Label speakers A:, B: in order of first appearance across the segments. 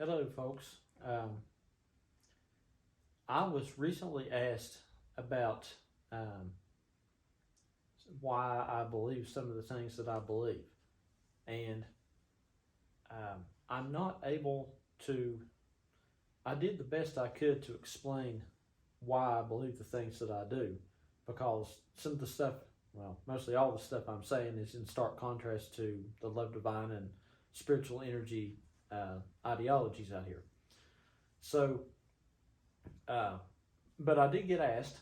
A: Hello, folks. I was recently asked about um, why I believe some of the things that I believe, and I'm not able to. I did the best I could to explain why I believe the things that I do, because some of the stuff, well, mostly all the stuff I'm saying is in stark contrast to the love divine and spiritual energy ideologies out here. So, uh, but I did get asked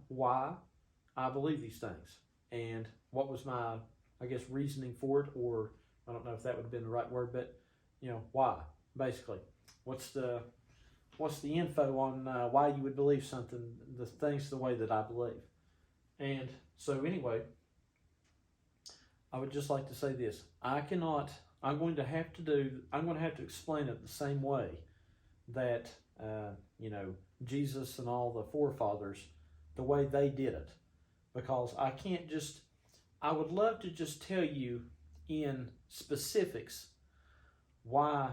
A: why I believe these things and what was my, I guess, reasoning for it, or I don't know if that would have been the right word, but why basically. What's the info on why you would believe something, the things the way that I believe. And so anyway, I would just like to say this. I'm going to have to explain it the same way that, Jesus and all the forefathers, the way they did it. Because I would love to just tell you in specifics why,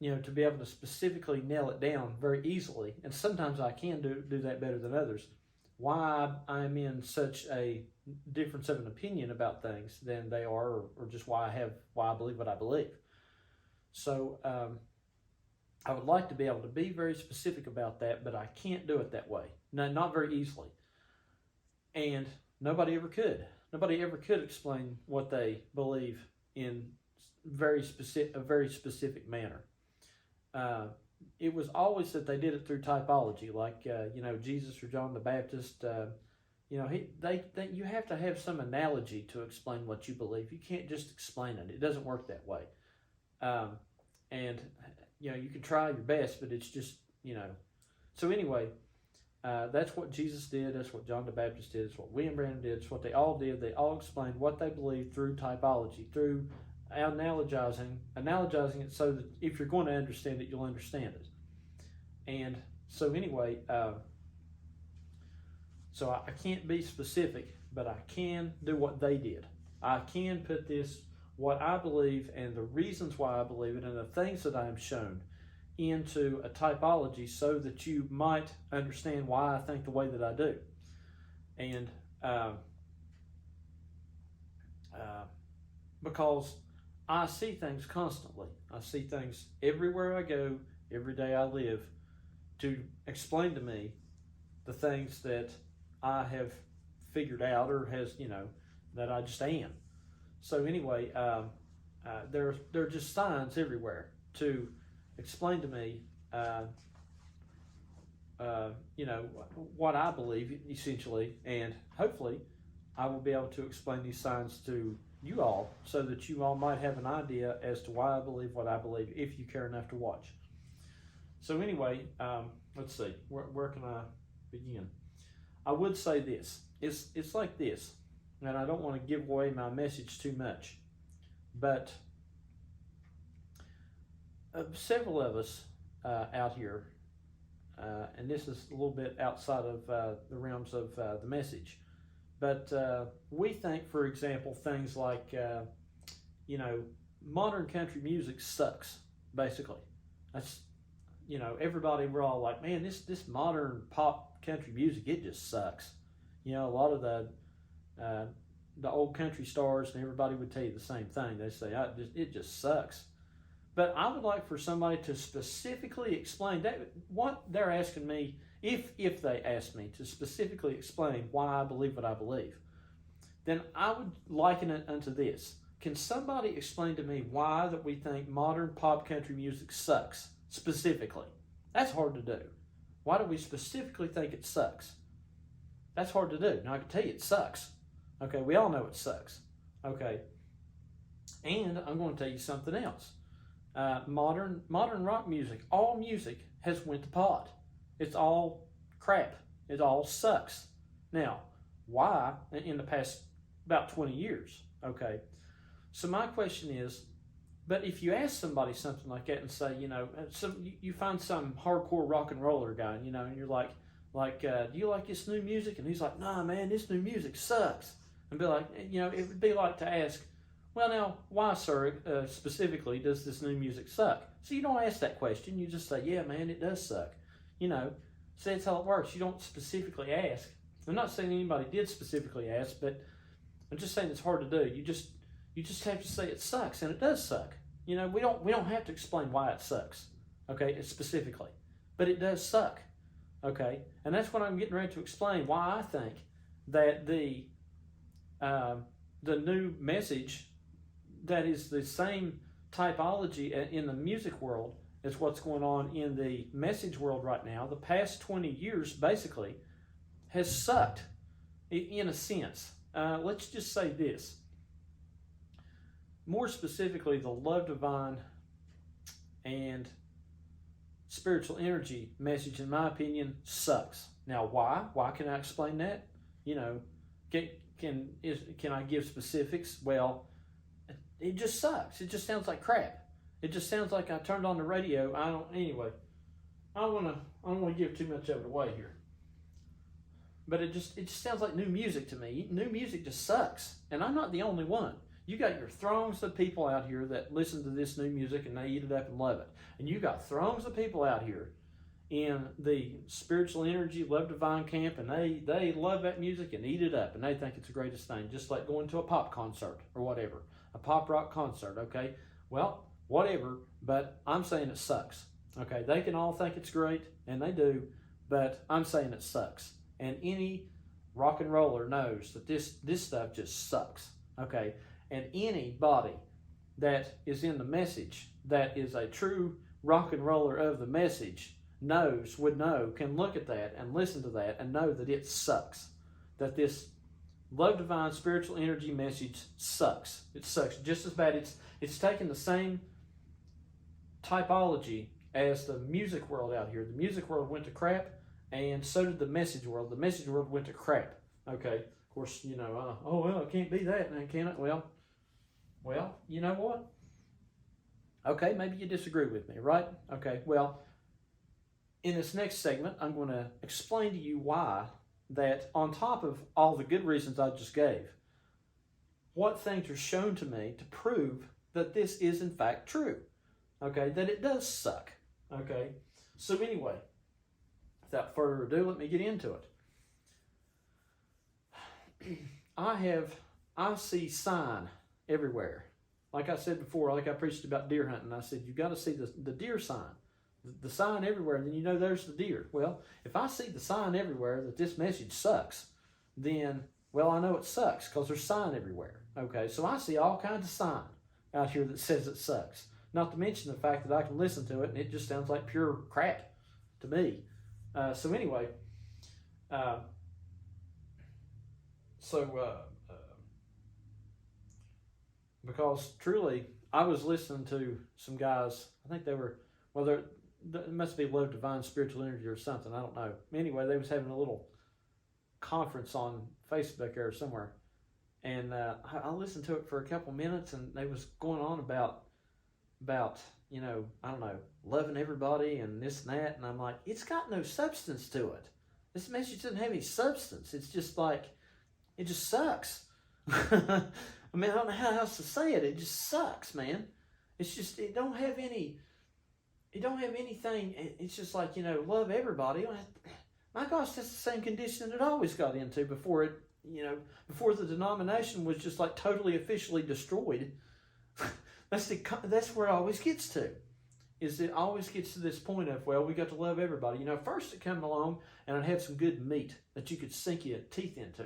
A: to be able to specifically nail it down very easily, and sometimes I can do that better than others, why I'm in such a difference of an opinion about things than they are, or just why I believe what I believe. So I would like to be able to be very specific about that, but I can't do it that way. No, not very easily. And nobody ever could. Nobody ever could explain what they believe in a very specific manner. It was always that they did it through typology, like Jesus or John the Baptist. You have to have some analogy to explain what you believe. You can't just explain it. It doesn't work that way. And you can try your best, but it's just So anyway, that's what Jesus did. That's what John the Baptist did. It's what William Branham did. It's what they all did. They all explained what they believed through typology, through analogizing it so that if you're going to understand it, you'll understand it. And so anyway, so I can't be specific, but I can do what they did. I can put what I believe and the reasons why I believe it and the things that I am shown into a typology so that you might understand why I think the way that I do. And because I see things constantly. I see things everywhere I go, every day I live, to explain to me the things that I have figured out or that I just am. So anyway, there are just signs everywhere to explain to me, what I believe essentially, and hopefully I will be able to explain these signs to you all so that you all might have an idea as to why I believe what I believe if you care enough to watch. So anyway, let's see, where can I begin? I would say this, it's like this, and I don't want to give away my message too much, but several of us out here, and this is a little bit outside of the realms of the message, but we think, for example, things like, modern country music sucks, basically. That's, everybody, we're all like, man, this modern pop country music, it just sucks. A lot of the old country stars and everybody would tell you the same thing. They say, it just sucks. But I would like for somebody to specifically explain that what they're asking me, if they ask me to specifically explain why I believe what I believe, then I would liken it unto this. Can somebody explain to me why that we think modern pop country music sucks specifically? That's hard to do. Why do we specifically think it sucks? That's hard to do. Now I can tell you it sucks. Okay, we all know it sucks. Okay, and I'm going to tell you something else. Modern rock music, all music has went to pot. It's all crap. It all sucks. Now, why in the past about 20 years? Okay, so my question is, but if you ask somebody something like that and say, you find some hardcore rock and roller guy, and you're like, do you like this new music? And he's like, nah, man, this new music sucks. And be like, it would be like to ask, Well, now, why, sir, specifically, does this new music suck? So you don't ask that question. You just say, yeah, man, it does suck. You know, so that's how it works. You don't specifically ask. I'm not saying anybody did specifically ask, but I'm just saying it's hard to do. You just have to say it sucks, and it does suck. You know, we don't have to explain why it sucks. Okay, it's specifically, but it does suck. Okay, and that's what I'm getting ready to explain. Why I think that the new message that is the same typology in the music world as what's going on in the message world right now. The past 20 years basically has sucked in a sense. Let's just say this. More specifically, the love divine and spiritual energy message, in my opinion, sucks. Now, why? Why can I explain that? You know, can I give specifics? Well, it just sucks. It just sounds like crap. It just sounds like I turned on the radio. Anyway, I don't want to give too much of it away here. But it just sounds like new music to me. New music just sucks. And I'm not the only one. You got your throngs of people out here that listen to this new music and they eat it up and love it. And you got throngs of people out here in the spiritual energy, love divine camp, and they love that music and eat it up, and they think it's the greatest thing, just like going to a pop concert or whatever, a pop rock concert, okay? Well, whatever, but I'm saying it sucks, okay? They can all think it's great, and they do, but I'm saying it sucks. And any rock and roller knows that this stuff just sucks, okay? And anybody that is in the message, that is a true rock and roller of the message, would know, can look at that and listen to that and know that it sucks. That this love divine spiritual energy message sucks. It sucks just as bad. It's taken the same typology as the music world out here. The music world went to crap, and so did the message world. The message world went to crap. Okay, of course, you know, it can't be that, now, can it? Well, you know what? Okay, maybe you disagree with me, right? Okay, well, in this next segment, I'm going to explain to you why that on top of all the good reasons I just gave, what things are shown to me to prove that this is in fact true, okay, that it does suck, okay? So anyway, without further ado, let me get into it. I see sign everywhere. Like I said before, like I preached about deer hunting, I said, you got to see the deer sign. The sign everywhere, and then you know there's the deer. Well, if I see the sign everywhere that this message sucks, then, well, I know it sucks because there's sign everywhere. Okay, so I see all kinds of sign out here that says it sucks. Not to mention the fact that I can listen to it, and it just sounds like pure crap to me. So anyway, because truly, I was listening to some guys, I think they were, well, it must be Love Divine Spiritual Energy or something. I don't know. Anyway, they was having a little conference on Facebook or somewhere. And I listened to it for a couple minutes, and they was going on about, you know, I don't know, loving everybody and this and that. And I'm like, it's got no substance to it. This message doesn't have any substance. It's just like, it just sucks. I mean, I don't know how else to say it. It just sucks, man. It's just, it don't have anything. It's just like, you know, love everybody. My gosh, that's the same condition it always got into before it, you know, before the denomination was just like totally officially destroyed. That's where it always gets to. Is it always gets to this point of, well, we got to love everybody. You know, first it came along and it had some good meat that you could sink your teeth into.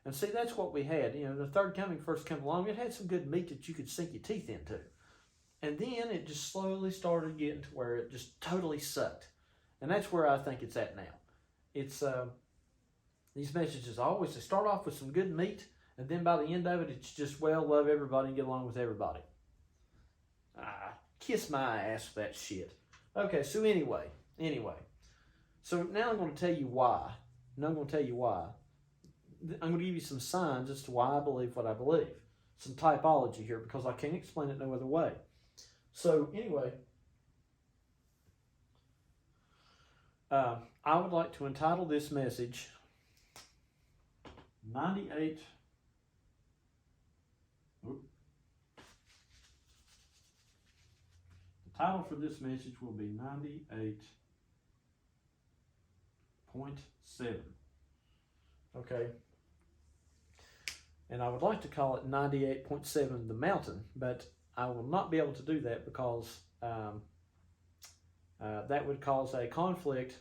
A: And see, that's what we had. You know, the third coming first came along, it had some good meat that you could sink your teeth into. And then it just slowly started getting to where it just totally sucked. And that's where I think it's at now. It's, these messages always, they start off with some good meat, and then by the end of it, it's just, well, love everybody and get along with everybody. Kiss my ass with that shit. Okay, so anyway. So now I'm going to tell you why. I'm going to give you some signs as to why I believe what I believe. Some typology here, because I can't explain it no other way. So anyway, I would like to entitle this message 98 title for this message will be 98.7. Okay. And I would like to call it 98.7 the mountain, but I will not be able to do that because that would cause a conflict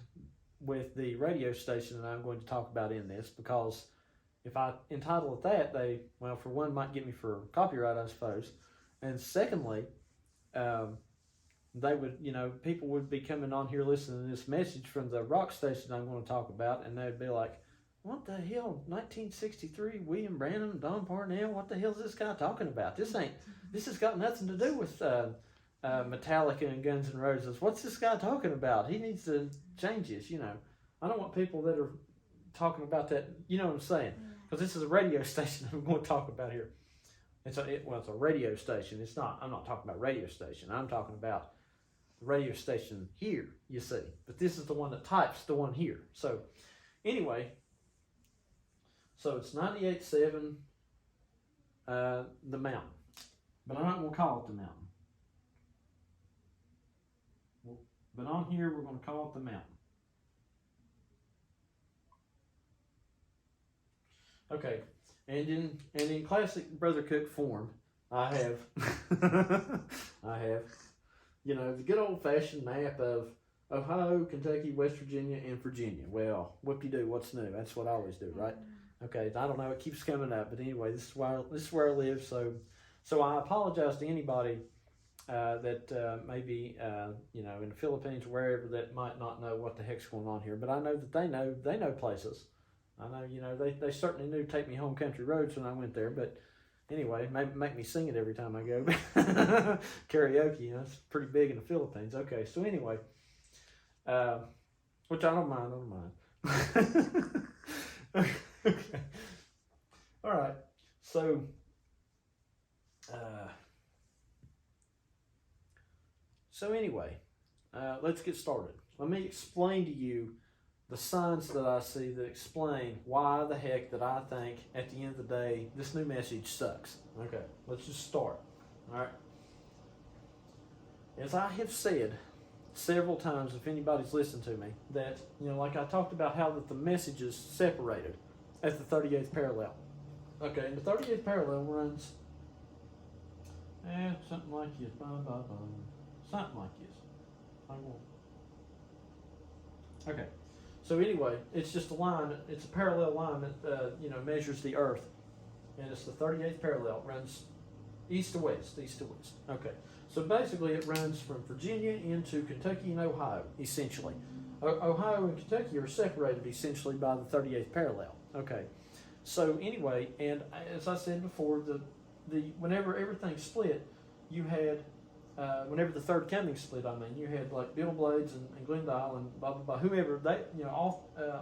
A: with the radio station that I'm going to talk about in this, because if I entitle it that, they, well, for one, might get me for copyright, I suppose. And secondly, they would, people would be coming on here listening to this message from the rock station I'm going to talk about, and they'd be like, what the hell, 1963, William Branham, Don Parnell, what the hell is this guy talking about? This has got nothing to do with Metallica and Guns N' Roses. What's this guy talking about? He needs to change this, I don't want people that are talking about that, you know what I'm saying? Because this is a radio station I'm going to talk about here. It's a radio station. I'm not talking about radio station. I'm talking about the radio station here, you see. But this is the one that types the one here. So, anyway, so it's 98.7, the mountain. But I'm not going to call it the mountain. But on here, we're going to call it the mountain. Okay, and in classic Brother Cook form, I have, the good old-fashioned map of Ohio, Kentucky, West Virginia, and Virginia. Well, whoop-de-doo, what's new? That's what I always do, right? Okay, I don't know, it keeps coming up, but anyway, this is where I live, so I apologize to anybody that may be, in the Philippines or wherever that might not know what the heck's going on here, but I know that they know places. I know, they certainly knew Take Me Home Country Roads when I went there, but anyway, make me sing it every time I go. Karaoke, it's pretty big in the Philippines. Okay, so anyway, which I don't mind. Okay. All right, so, anyway, let's get started. Let me explain to you the signs that I see that explain why the heck that I think at the end of the day this new message sucks. Okay, let's just start. All right. As I have said several times, if anybody's listened to me, that, like I talked about how that the message is separated at the 38th parallel. Okay, and the 38th parallel runs something like this. Something like this. Okay. So anyway, it's just a line. It's a parallel line that measures the Earth, and it's the 38th parallel. It runs east to west. Okay. So basically, it runs from Virginia into Kentucky and Ohio, essentially. Ohio and Kentucky are separated essentially by the 38th parallel. Okay. So anyway, and as I said before, the whenever everything split, you had. Whenever the third coming split, you had like Bill Blades and Glendale and blah blah blah, whoever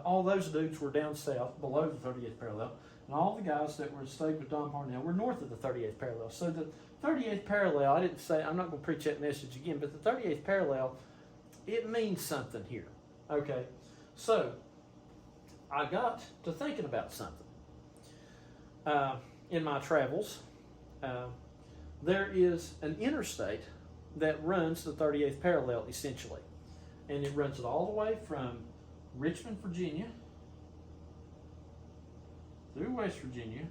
A: all those dudes were down south below the 38th parallel, and all the guys that were stayed with Don Parnell were north of the 38th parallel. So the 38th parallel, I'm not going to preach that message again, but the 38th parallel, it means something here. Okay, so I got to thinking about something in my travels. There is an interstate that runs the 38th parallel, essentially. And it runs it all the way from Richmond, Virginia, through West Virginia,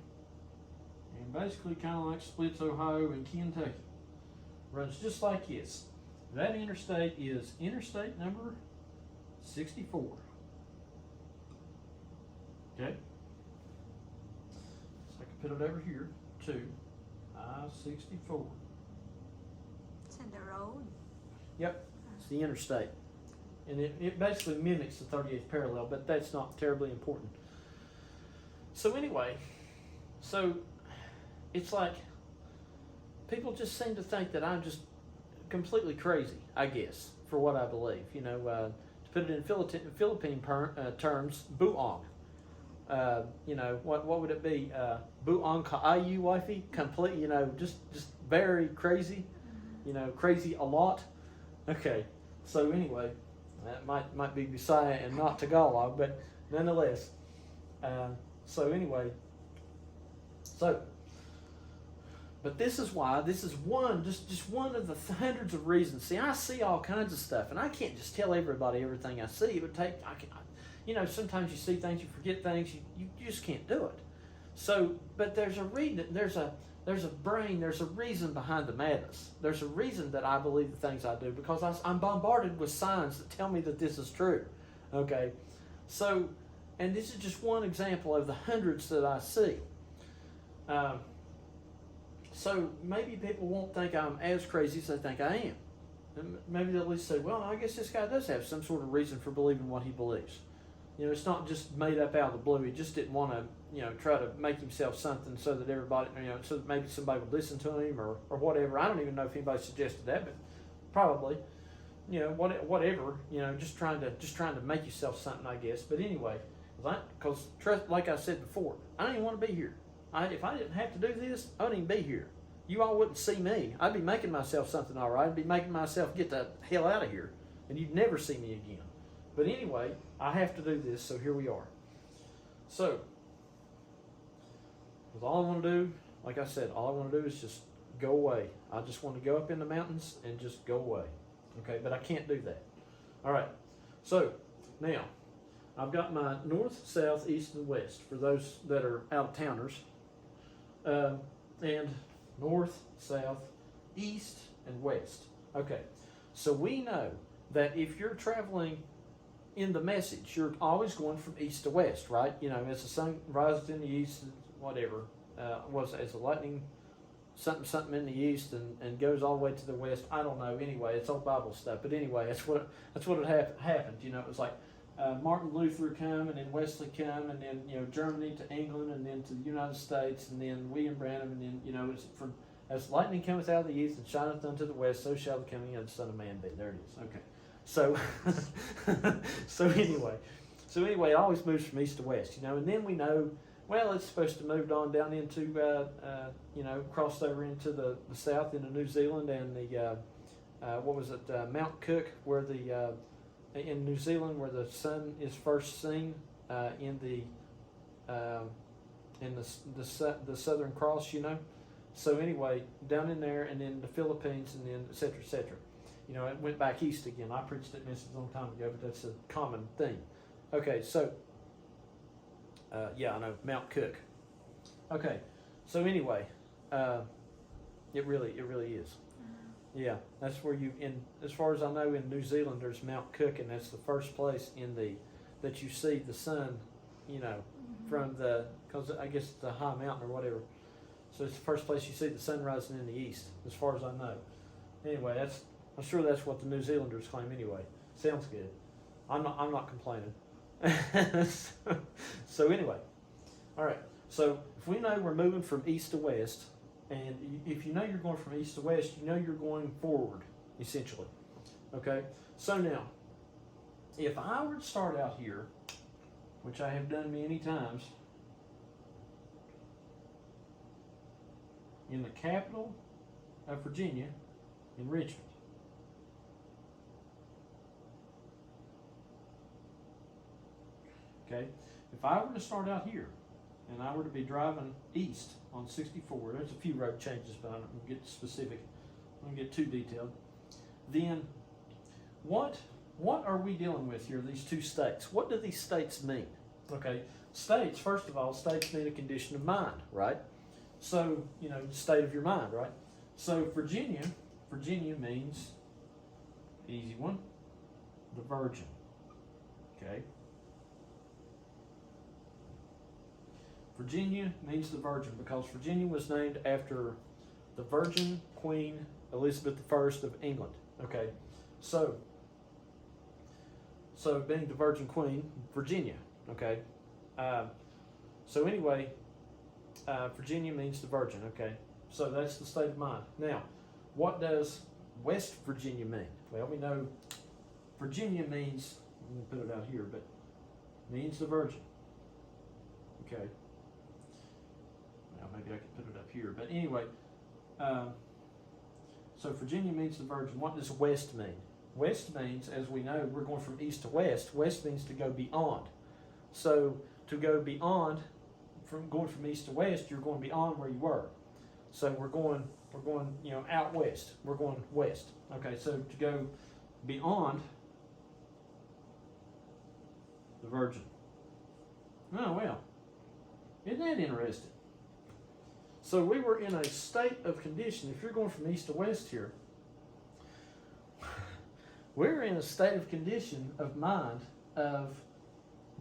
A: and basically kind of like splits Ohio and Kentucky. Runs just like this. That interstate is interstate number 64. Okay? So I can put it over here, too. I-64.
B: It's in the road?
A: Yep, it's the interstate. And it basically mimics the 38th parallel, but that's not terribly important. So anyway, it's like people just seem to think that I'm just completely crazy, I guess, for what I believe. To put it in Philippine terms, buong. What would it be? Buong kaayu, wifey? Complete, just very crazy. Crazy a lot. Okay, so anyway, that might be Bisaya and not Tagalog, but nonetheless. So But this is why, this is one, just one of the hundreds of reasons. See, I see all kinds of stuff, and I can't just tell everybody everything I see. It would take, sometimes you see things, you forget things, you just can't do it. So, but there's a reason, there's a brain, there's a reason behind the madness. There's a reason that I believe the things I do, because I'm bombarded with signs that tell me that this is true. Okay? So, and this is just one example of the hundreds that I see. So maybe people won't think I'm as crazy as they think I am. And maybe they'll at least say, well, I guess this guy does have some sort of reason for believing what he believes. It's not just made up out of the blue. He just didn't want to, try to make himself something so that everybody, so that maybe somebody would listen to him or whatever. I don't even know if anybody suggested that, but probably, whatever, just trying to make yourself something, I guess. But anyway, because like I said before, I don't even want to be here. If I didn't have to do this, I wouldn't even be here. You all wouldn't see me. I'd be making myself something all right. I'd be making myself get the hell out of here, and you'd never see me again. But anyway, I have to do this, so here we are. So, with all I want to do, like I said, all I want to do is just go away. I just want to go up in the mountains and just go away. Okay, but I can't do that. All right, so now I've got my north, south, east, and west for those that are out-of-towners. And north, south, east, and west. Okay, so we know that if you're traveling in the message, you're always going from east to west, right? As the sun rises in the east, whatever, as the lightning, something in the east and goes all the way to the west. I don't know. Anyway, it's all Bible stuff. But anyway, that's what happened. It was like Martin Luther come, and then Wesley come, and then Germany to England, and then to the United States, and then William Branham, and then it's from as lightning cometh out of the east and shineth unto the west, so shall the coming of the Son of Man be. There it is. Okay, so so anyway, it always moves from east to west, and then we know. Well, it's supposed to move on down into crossed over into the south into New Zealand and the Mount Cook, where the in New Zealand, where the sun is first seen in the Southern Cross, So anyway, down in there, and then the Philippines, and then et cetera, et cetera. It went back east again. I preached it a long time ago, but that's a common thing. Okay, so I know Mount Cook. Okay, so anyway, it really is. Yeah, that's where as far as I know, in New Zealand, there's Mount Cook, and that's the first place that you see the sun, from because I guess it's a high mountain or whatever. So it's the first place you see the sun rising in the east, as far as I know. Anyway, I'm sure that's what the New Zealanders claim anyway. Sounds good. I'm not complaining. So anyway, all right. So if we know we're moving from east to west, and if you're going from east to west, you're going forward, essentially. Okay? So now, if I were to start out here, which I have done many times, in the capital of Virginia, in Richmond. Okay? If I were to start out here, and I were to be driving east on 64, there's a few road changes, but I'm going to get specific. I'm going to get too detailed. Then, what are we dealing with here, these two states? What do these states mean? Okay, states, first of all, states mean a condition of mind, right? So, state of your mind, right? So, Virginia means, easy one, the Virgin, okay? Virginia means the Virgin because Virginia was named after the Virgin Queen Elizabeth I of England. Okay, so being the Virgin Queen, Virginia. Okay, so anyway, Virginia means the Virgin. Okay, so that's the state of mind. Now, what does West Virginia mean? Well, we know Virginia means, I'm going to put it out here, but means the Virgin. Okay. Maybe I could put it up here. But anyway, so Virginia means the Virgin. What does West mean? West means, as we know, we're going from east to west. West means to go beyond. So to go beyond, going from east to west, you're going beyond where you were. So we're going, out west. We're going west. Okay, so to go beyond the Virgin. Oh, well, isn't that interesting? So we were in a state of condition. If you're going from east to west here, we're in a state of condition of mind of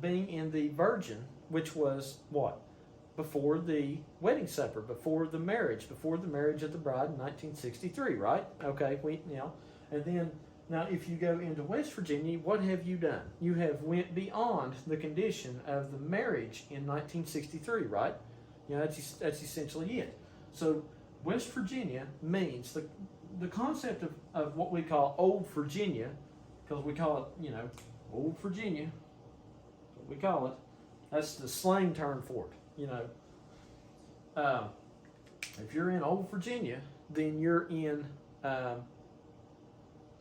A: being in the Virgin, which was what? Before the wedding supper, before the marriage of the bride in 1963, right? Okay, and then now if you go into West Virginia, what have you done? You have went beyond the condition of the marriage in 1963, right? That's essentially it. So West Virginia means the concept of what we call Old Virginia, because we call it, Old Virginia, that's what we call it. That's the slang term for it. If you're in Old Virginia, then you're in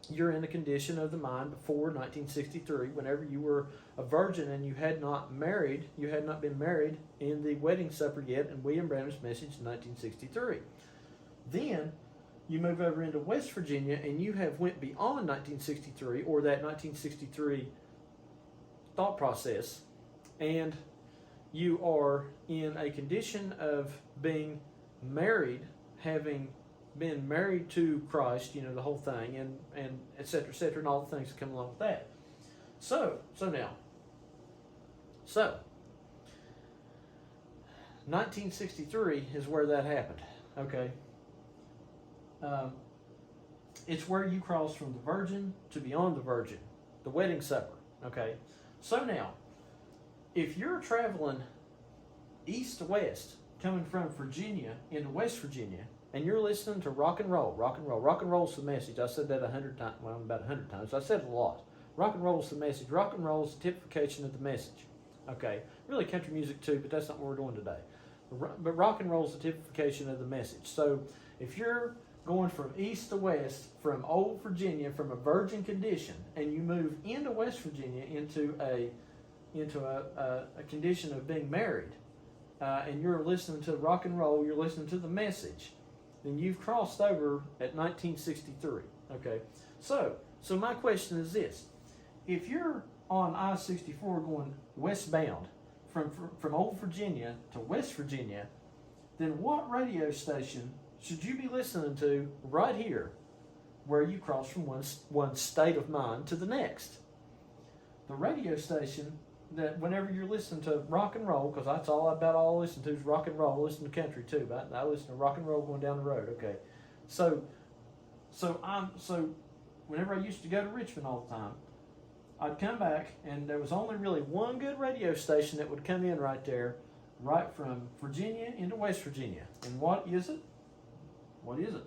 A: the condition of the mind before 1963, whenever you were a virgin and you had not been married in the wedding supper yet in William Branham's message in 1963. Then you move over into West Virginia and you have went beyond 1963 or that 1963 thought process, and you are in a condition of being married, having been married to Christ, the whole thing, and et cetera, and all the things that come along with that. So 1963 is where that happened, okay? It's where you cross from the Virgin to beyond the Virgin, the wedding supper, okay? So now, if you're traveling east to west, coming from Virginia into West Virginia, and you're listening to rock and roll's the message. I said that 100 times, about 100 times. I said it a lot. Rock and roll's the message. Rock and roll's the typification of the message. Okay, really country music too, but that's not what we're doing today. But rock and roll's the typification of the message. So if you're going from east to west, from Old Virginia, from a virgin condition, and you move into West Virginia into a condition of being married, and you're listening to rock and roll, you're listening to the message, then you've crossed over at 1963. Okay, so my question is this: if you're on I-64 going westbound from Old Virginia to West Virginia, then what radio station should you be listening to right here, where you cross from one state of mind to the next? The radio station that whenever you're listening to rock and roll, because that's all I listen to is rock and roll. I listen to country too, but I listen to rock and roll going down the road. Okay, so whenever I used to go to Richmond all the time, I'd come back and there was only really one good radio station that would come in right there, right from Virginia into West Virginia. And what is it? What is it?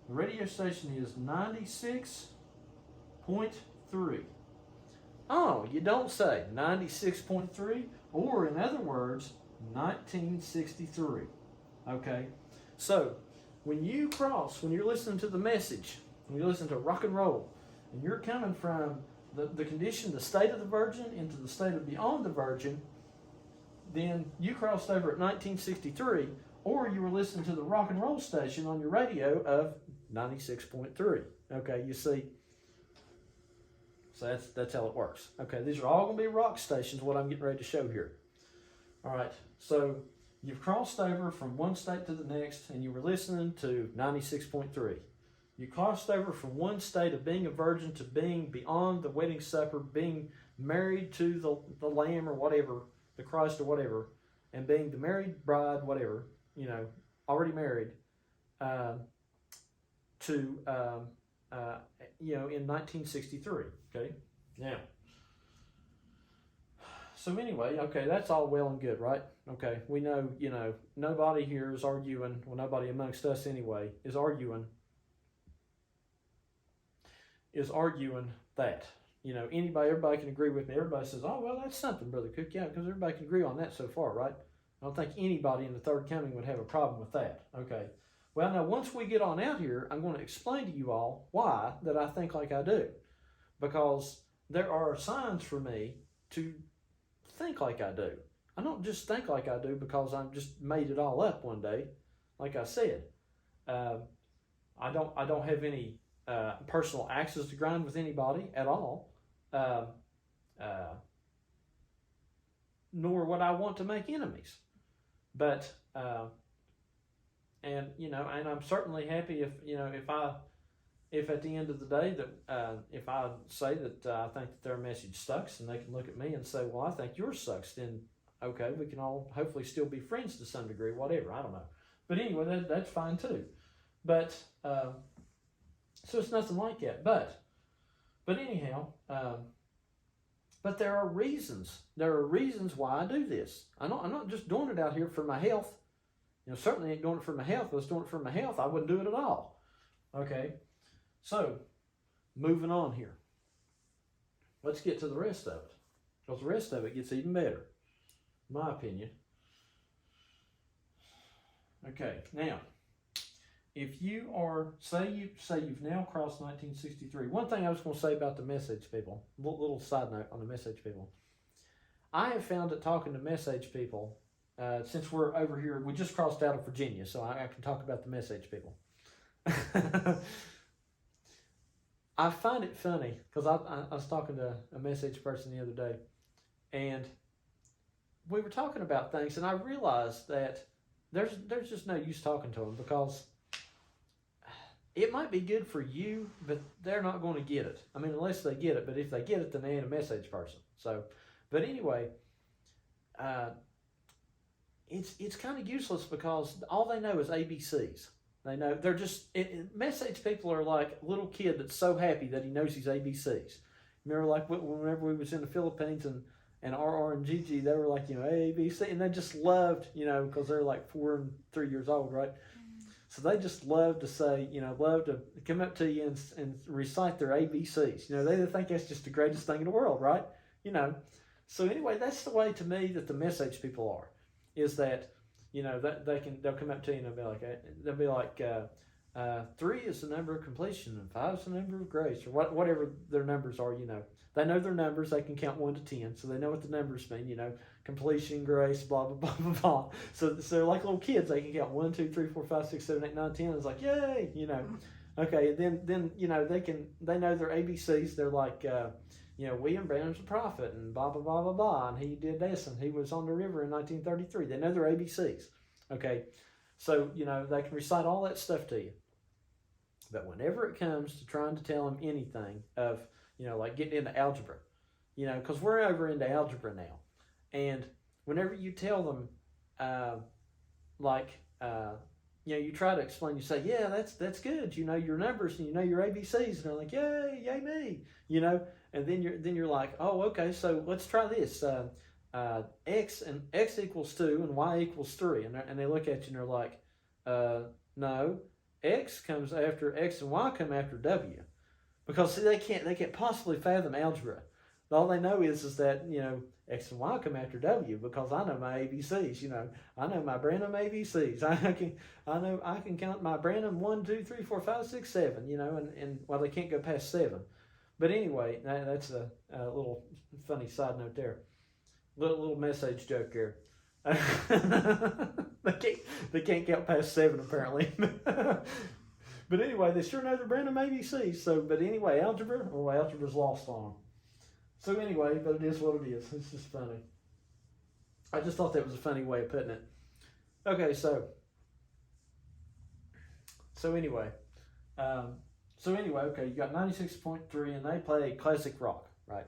A: The radio station is 96.3. Oh, you don't say. 96.3, or in other words, 1963. Okay? So, when you're listening to the message, when you listen to rock and roll, and you're coming from the condition, the state of the Virgin, into the state of beyond the Virgin, then you crossed over at 1963, or you were listening to the rock and roll station on your radio of 96.3. Okay, you see? So that's how it works. Okay, these are all going to be rock stations, what I'm getting ready to show here. All right, so you've crossed over from one state to the next, and you were listening to 96.3. You crossed over from one state of being a virgin to being beyond the wedding supper, being married to the Lamb or whatever, the Christ or whatever, and being the married bride, whatever, already married, in 1963. Okay, now. So anyway, okay, that's all well and good, right? Okay, we know, nobody here is arguing, well, nobody amongst us anyway, is arguing that, everybody can agree with me. Everybody says, oh, well, that's something, Brother Cook, yeah, because everybody can agree on that so far, right? I don't think anybody in the third coming would have a problem with that, okay? Well, now, once we get on out here, I'm going to explain to you all why that I think like I do. Because there are signs for me to think like I do. I don't just think like I do because I've just made it all up one day. like I said, I don't have any personal axes to grind with anybody at all, uh, nor would I want to make enemies. But and I'm certainly happy if at the end of the day that if I say that I think that their message sucks, and they can look at me and say, well, I think yours sucks, then okay, we can all hopefully still be friends to some degree, whatever, I don't know. But anyway, that's fine too. But so it's nothing like that. But anyhow, but there are reasons. There are reasons why I do this. I'm not just doing it out here for my health. Certainly ain't doing it for my health. If I was doing it for my health, I wouldn't do it at all. Okay, so moving on here. Let's get to the rest of it, because the rest of it gets even better, in my opinion. Okay, now, if you are, say you've now crossed 1963. One thing I was going to say about the message people, little side note on the message people. I have found that talking to message people, since we're over here, we just crossed out of Virginia, so I can talk about the message people. I find it funny, because I was talking to a message person the other day, and we were talking about things, and I realized that there's just no use talking to them, because it might be good for you, but they're not going to get it. I mean, unless they get it, but if they get it, then they ain't a message person. So, but anyway, it's kind of useless, because all they know is ABCs. They know, they're just, message people are like a little kid that's so happy that he knows his ABCs. Remember, like whenever we was in the Philippines, and RR and Gigi, they were like, ABC, and they just loved, because they're like 4 and 3 years old, right? So they just love to say, love to come up to you and recite their ABCs. They think that's just the greatest thing in the world, right? So anyway, that's the way to me that the message people are, is that, that they'll come up to you and they'll be like, 3 is the number of completion and 5 is the number of grace, or whatever their numbers are. They know their numbers. They can count 1 to 10, so they know what the numbers mean. Completion, grace, blah blah blah blah blah. So they're like little kids. They can count 1, 2, 3, 4, 5, 6, 7, 8, 9, 10. It's like, yay, Okay, then they know their ABCs. They're like, William Branham's a prophet, and blah blah blah blah blah, and he did this, and he was on the river in 1933. They know their ABCs. Okay, so they can recite all that stuff to you. But whenever it comes to trying to tell them anything of, like getting into algebra, because we're over into algebra now, and whenever you tell them, you try to explain, you say, yeah, that's good. You know your numbers and you know your ABCs, and they're like, yay me, and then you're like, oh, okay, so let's try this. X equals 2 and Y equals 3, and they look at you and they're like, no, X comes after X and Y come after W, because see, they can't possibly fathom algebra. All they know is that X and Y come after W, because I know my ABCs. I know my Branham ABCs. I can count my Branham 1, 2, 3, 4, 5, 6, 7. And well, they can't go past 7. But anyway, that's a little funny side note there. Little message joke there. They can't count past 7 apparently. But anyway, they sure know their Branham ABCs. So, but anyway, algebra's lost on them. So anyway, but it is what it is. It's just funny. I just thought that was a funny way of putting it. Okay, so anyway, okay, you got 96.3, and they play classic rock, right?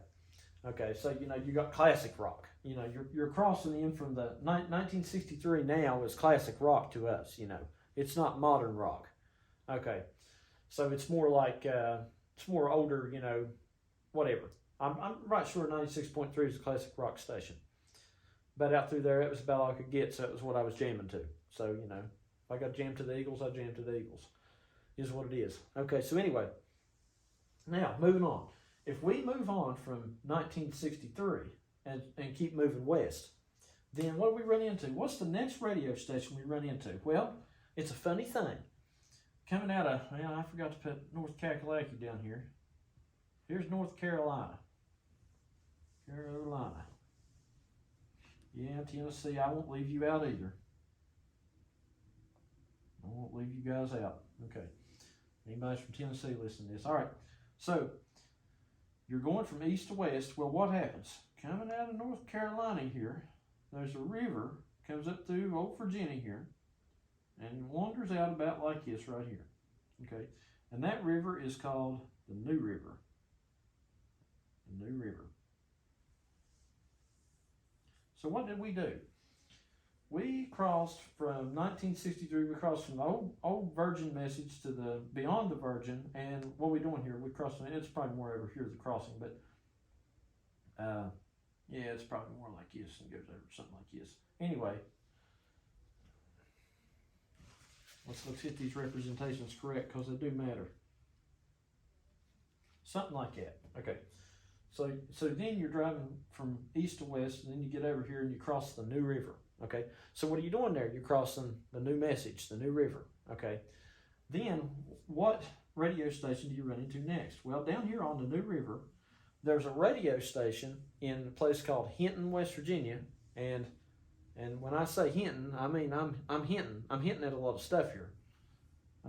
A: Okay, so you got classic rock. You're crossing in from the 1963 now is classic rock to us. It's not modern rock. Okay, so it's more like it's more older. Whatever. I'm right sure 96.3 is a classic rock station. But out through there, it was about all I could get, so it was what I was jamming to. So, if I got jammed to the Eagles, I jammed to the Eagles. Is what it is. Okay, so anyway, now, moving on. If we move on from 1963 and keep moving west, then what do we run into? What's the next radio station we run into? Well, it's a funny thing. Coming out of, I forgot to put North Kakalaki down here. Here's North Carolina. Yeah, Tennessee, I won't leave you out either. I won't leave you guys out. Okay. Anybody from Tennessee listening to this? All right. So you're going from east to west. Well, what happens? Coming out of North Carolina here, there's a river comes up through old Virginia here and wanders out about like this right here. Okay. And that river is called the New River. The New River. So what did we do? We crossed from 1963, we crossed from the old Virgin message to the beyond the Virgin, and what are we doing here? We crossed, it's probably more over here, the crossing, but yeah, it's probably more like this and goes over something like this. Anyway, let's get these representations correct because they do matter. Something like that. Okay. So then you're driving from east to west, and then you get over here and you cross the New River. Okay. So what are you doing there? You're crossing the new message, the New River. Okay. Then what radio station do you run into next? Well, down here on the New River, there's a radio station in a place called Hinton, West Virginia, and when I say Hinton, I mean I'm hinting. I'm hinting at a lot of stuff here.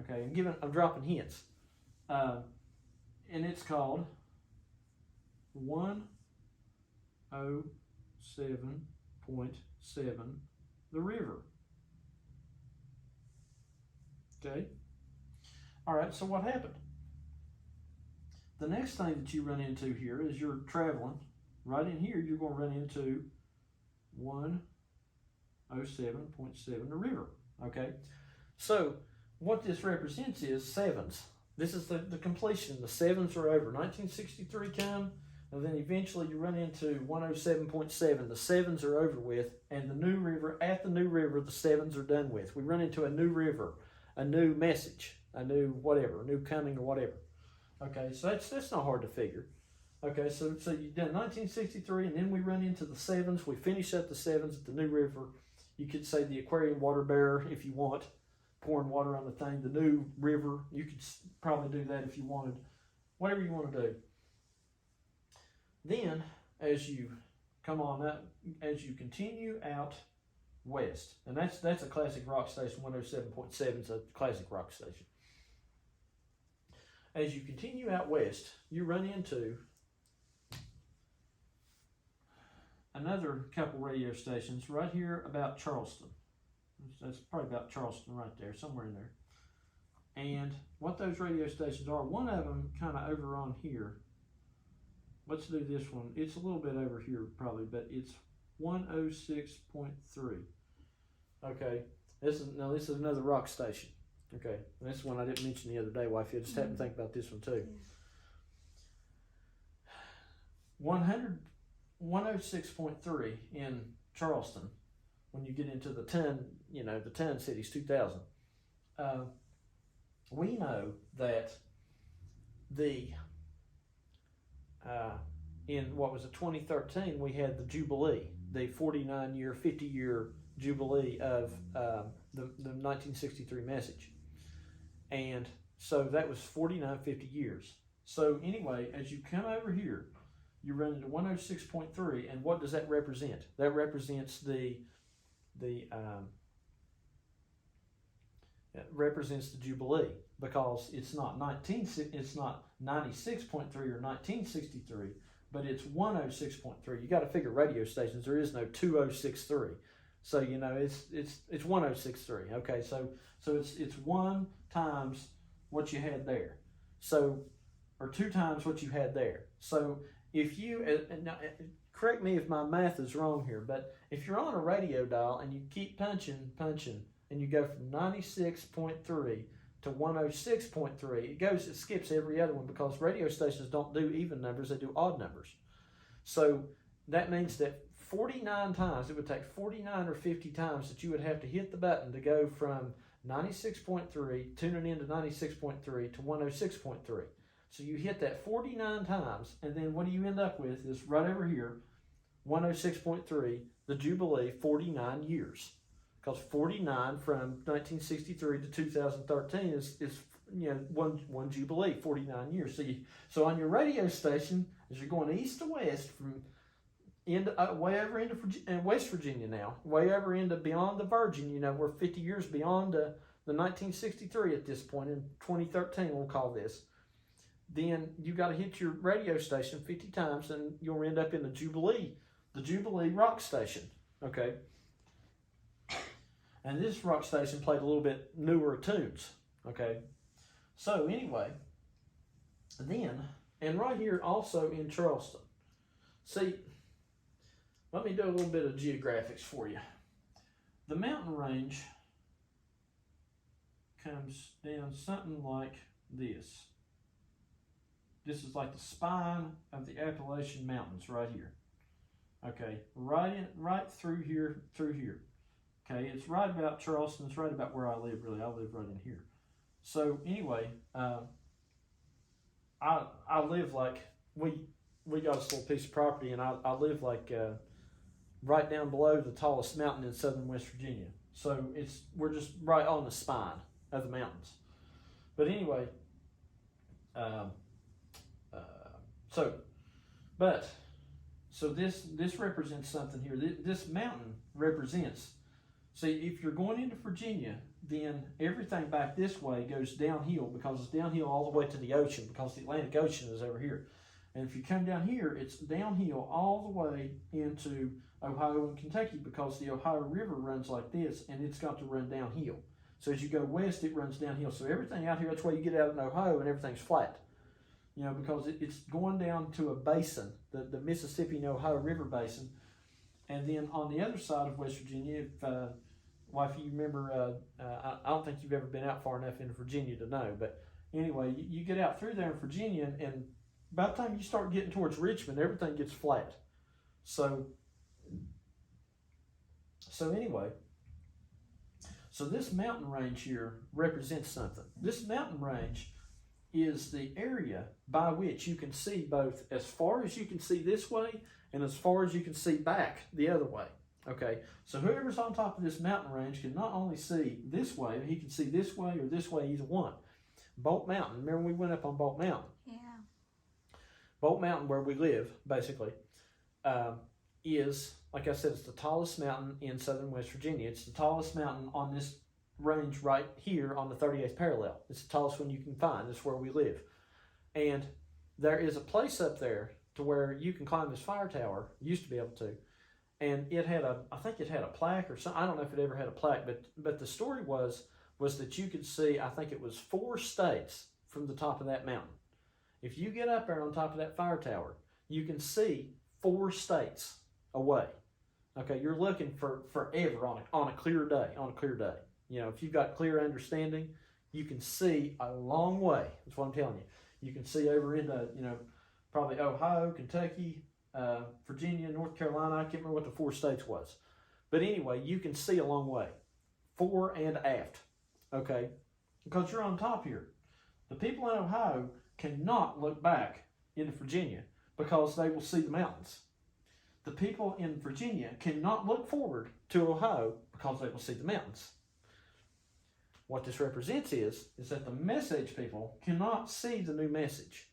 A: Okay, I'm dropping hints. And it's called 107.7 The River. Okay. All right, so what happened? The next thing that you run into here is you're traveling. Right in here, you're going to run into 107.7 The River. Okay. So what this represents is sevens. This is the completion. The sevens are over. 1963 come, and then eventually you run into 107.7. The sevens are over with, and the New River, at the New River, the sevens are done with. We run into a new river, a new message, a new whatever, a new coming or whatever. Okay, so that's not hard to figure. Okay, so you've done 1963, and then we run into the sevens. We finish up the sevens at the New River. You could say the aquarium water bearer if you want, pouring water on the thing. The New River, you could probably do that if you wanted, whatever you want to do. Then, as you come on up, as you continue out west, and that's a classic rock station, 107.7 is a classic rock station. As you continue out west, you run into another couple radio stations right here about Charleston. That's probably about Charleston right there, somewhere in there. And what those radio stations are, one of them kind of over on here. Let's do this one. It's a little bit over here probably, but it's 106.3. Okay, this is another rock station. Okay, and this one I didn't mention the other day, wifey. I just happened to think about this one too. 106.3 in Charleston. When you get into the ton cities, 2000. We know that in 2013, we had the Jubilee, the 49-year, 50-year Jubilee of the 1963 message. And so that was 49, 50 years. So anyway, as you come over here, you run into 106.3, and what does that represent? That represents it represents the Jubilee, because it's not 96.3 or 1963, but it's 106.3. You got to figure radio stations. There is no 2063, so it's 106.3. Okay, so it's one times what you had there, or two times what you had there. So if you correct me if my math is wrong here, but if you're on a radio dial and you keep punching, and you go from 96.3 to 106.3, it skips every other one, because radio stations don't do even numbers, they do odd numbers. So that means that 49 times, it would take 49 or 50 times that you would have to hit the button to go from 96.3, tuning into 96.3 to 106.3. So you hit that 49 times, and then what do you end up with is right over here, 106.3, the Jubilee, 49 years. Because 49 from 1963 to 2013 is one Jubilee, 49 years. So on your radio station, as you're going east to west from way over into West Virginia now, way over into beyond the Virgin, we're 50 years beyond the 1963 at this point, in 2013 we'll call this, then you got to hit your radio station 50 times and you'll end up in the Jubilee rock station, okay? And this rock station played a little bit newer tunes, okay? So anyway, then, and right here also in Charleston, see, let me do a little bit of geographics for you. The mountain range comes down something like this. This is like the spine of the Appalachian Mountains right here. Okay, right through here. Okay, it's right about Charleston. It's right about where I live, really. I live right in here. So anyway, I live like, we got this little piece of property, and I live like right down below the tallest mountain in southern West Virginia. So we're just right on the spine of the mountains. But anyway, so this represents something here. This mountain represents, see, if you're going into Virginia, then everything back this way goes downhill because it's downhill all the way to the ocean because the Atlantic Ocean is over here. And if you come down here, it's downhill all the way into Ohio and Kentucky because the Ohio River runs like this and it's got to run downhill. So as you go west, it runs downhill. So everything out here, that's why you get out in Ohio and everything's flat. You know, because it's going down to a basin, the Mississippi and Ohio River basin. And then on the other side of West Virginia, if you remember, I don't think you've ever been out far enough into Virginia to know. But anyway, you get out through there in Virginia, and by the time you start getting towards Richmond, everything gets flat. So anyway, so this mountain range here represents something. This mountain range is the area by which you can see both as far as you can see this way and as far as you can see back the other way. Okay, so whoever's on top of this mountain range can not only see this way, but he can see this way or this way, either one. Bolt Mountain, remember we went up on Bolt Mountain?
B: Yeah.
A: Bolt Mountain, where we live, basically, is, like I said, it's the tallest mountain in southern West Virginia. It's the tallest mountain on this range right here on the 38th parallel. It's the tallest one you can find. It's where we live. And there is a place up there to where you can climb this fire tower. Used to be able to. And it had I think it had a plaque or something. I don't know if it ever had a plaque, but the story was that you could see, I think it was 4 states from the top of that mountain. If you get up there on top of that fire tower, you can see 4 states away. Okay, you're looking for forever on a clear day. You know, if you've got clear understanding, you can see a long way. That's what I'm telling you. You can see over into, you know, probably Ohio, Kentucky, Virginia, North Carolina. I can't remember what the 4 states was. But anyway, you can see a long way, fore and aft, okay? Because you're on top here. The people in Ohio cannot look back into Virginia because they will see the mountains. The people in Virginia cannot look forward to Ohio because they will see the mountains. What this represents is that the message people cannot see the new message.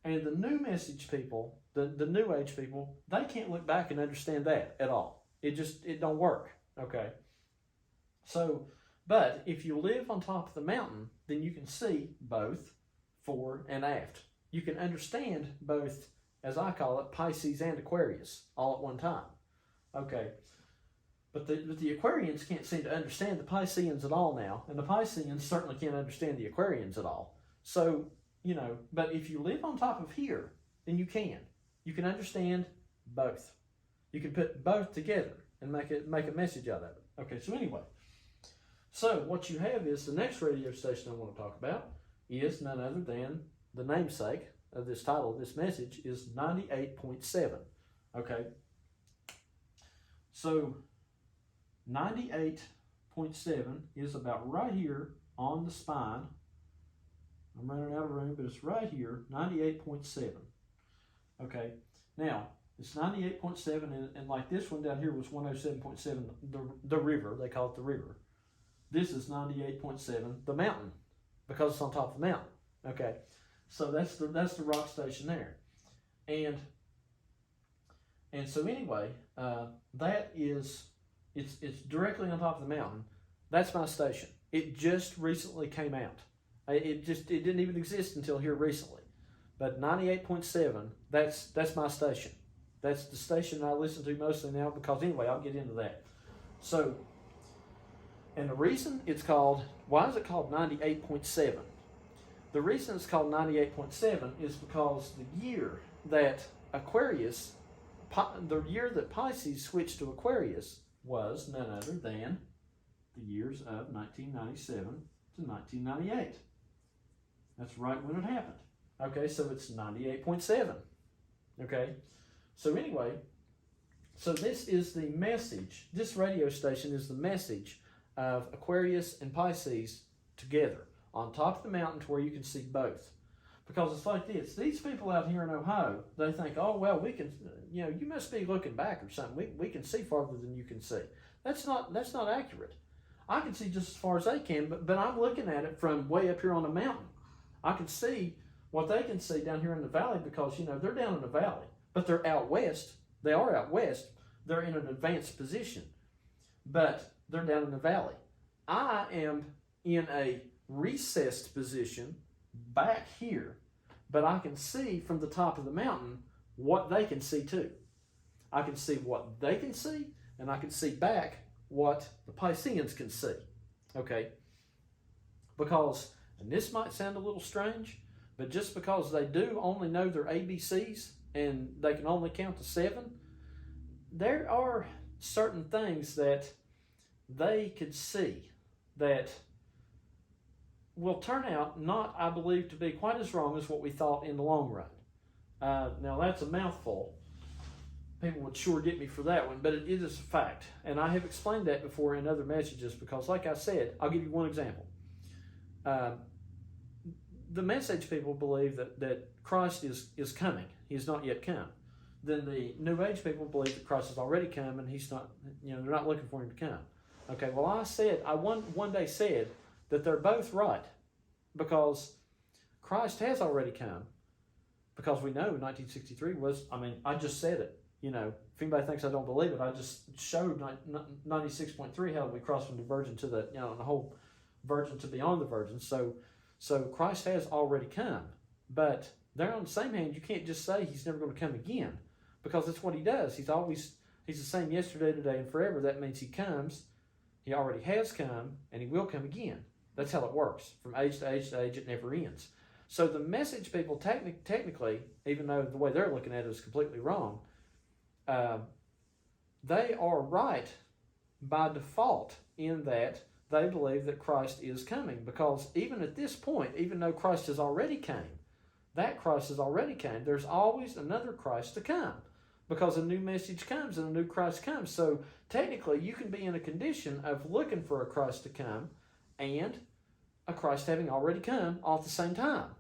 A: And the new message people, the new age people, they can't look back and understand that at all. It don't work, okay? So, but if you live on top of the mountain, then you can see both fore and aft. You can understand both, as I call it, Pisces and Aquarius all at one time, okay? But the Aquarians can't seem to understand the Pisceans at all now, and the Pisceans certainly can't understand the Aquarians at all. So, you know, but if you live on top of here, then you can. You can understand both. You can put both together and make a message out of it. Okay, so anyway. So what you have is the next radio station I want to talk about is none other than the namesake of this title, this message, is 98.7. Okay. So 98.7 is about right here on the spine. I'm running out of room, but it's right here, 98.7. Okay, now it's 98.7, and like this one down here was 107.7, the river, they call it the river. This is 98.7, the mountain, because it's on top of the mountain. Okay, so that's the rock station there. And so anyway, that is, it's directly on top of the mountain. That's my station. It just recently came out. It didn't even exist until here recently. But 98.7, that's my station. That's the station I listen to mostly now because anyway, I'll get into that. So, and the reason it's called, why is it called 98.7? The reason it's called 98.7 is because the year that Aquarius, the year that Pisces switched to Aquarius was none other than the years of 1997 to 1998. That's right when it happened. Okay, so it's 98.7. Okay, so anyway, so this is the message. This radio station is the message of Aquarius and Pisces together on top of the mountain to where you can see both. Because it's like this. These people out here in Ohio, they think, oh, well, we can, you must be looking back or something. We can see farther than you can see. That's not accurate. I can see just as far as they can, but I'm looking at it from way up here on the mountain. I can see what they can see down here in the valley because, they're down in the valley. But they're out west. They are out west. They're in an advanced position. But they're down in the valley. I am in a recessed position back here, but I can see from the top of the mountain what they can see too. I can see what they can see, and I can see back what the Pisceans can see. Okay? Because, and this might sound a little strange, but just because they do only know their ABCs and they can only count to 7, there are certain things that they could see that will turn out not, I believe, to be quite as wrong as what we thought in the long run. Now, that's a mouthful. People would sure get me for that one, but it is a fact. And I have explained that before in other messages because, like I said, I'll give you one example. The message people believe that Christ is coming. He has not yet come. Then the New Age people believe that Christ has already come and he's not, they're not looking for him to come. Okay, well, I one day said that they're both right because Christ has already come because we know 1963 was, I just said it. If anybody thinks I don't believe it, I just showed 96.3 how we crossed from the virgin to the, the whole virgin to beyond the virgin. So Christ has already come. But there on the same hand, you can't just say he's never going to come again because that's what he does. He's the same yesterday, today, and forever. That means he comes, he already has come, and he will come again. That's how it works. From age to age to age, it never ends. So the message people technically, even though the way they're looking at it is completely wrong, they are right by default in that they believe that Christ is coming. Because even at this point, even though Christ has already came, there's always another Christ to come. Because a new message comes and a new Christ comes. So technically, you can be in a condition of looking for a Christ to come and a Christ having already come all at the same time.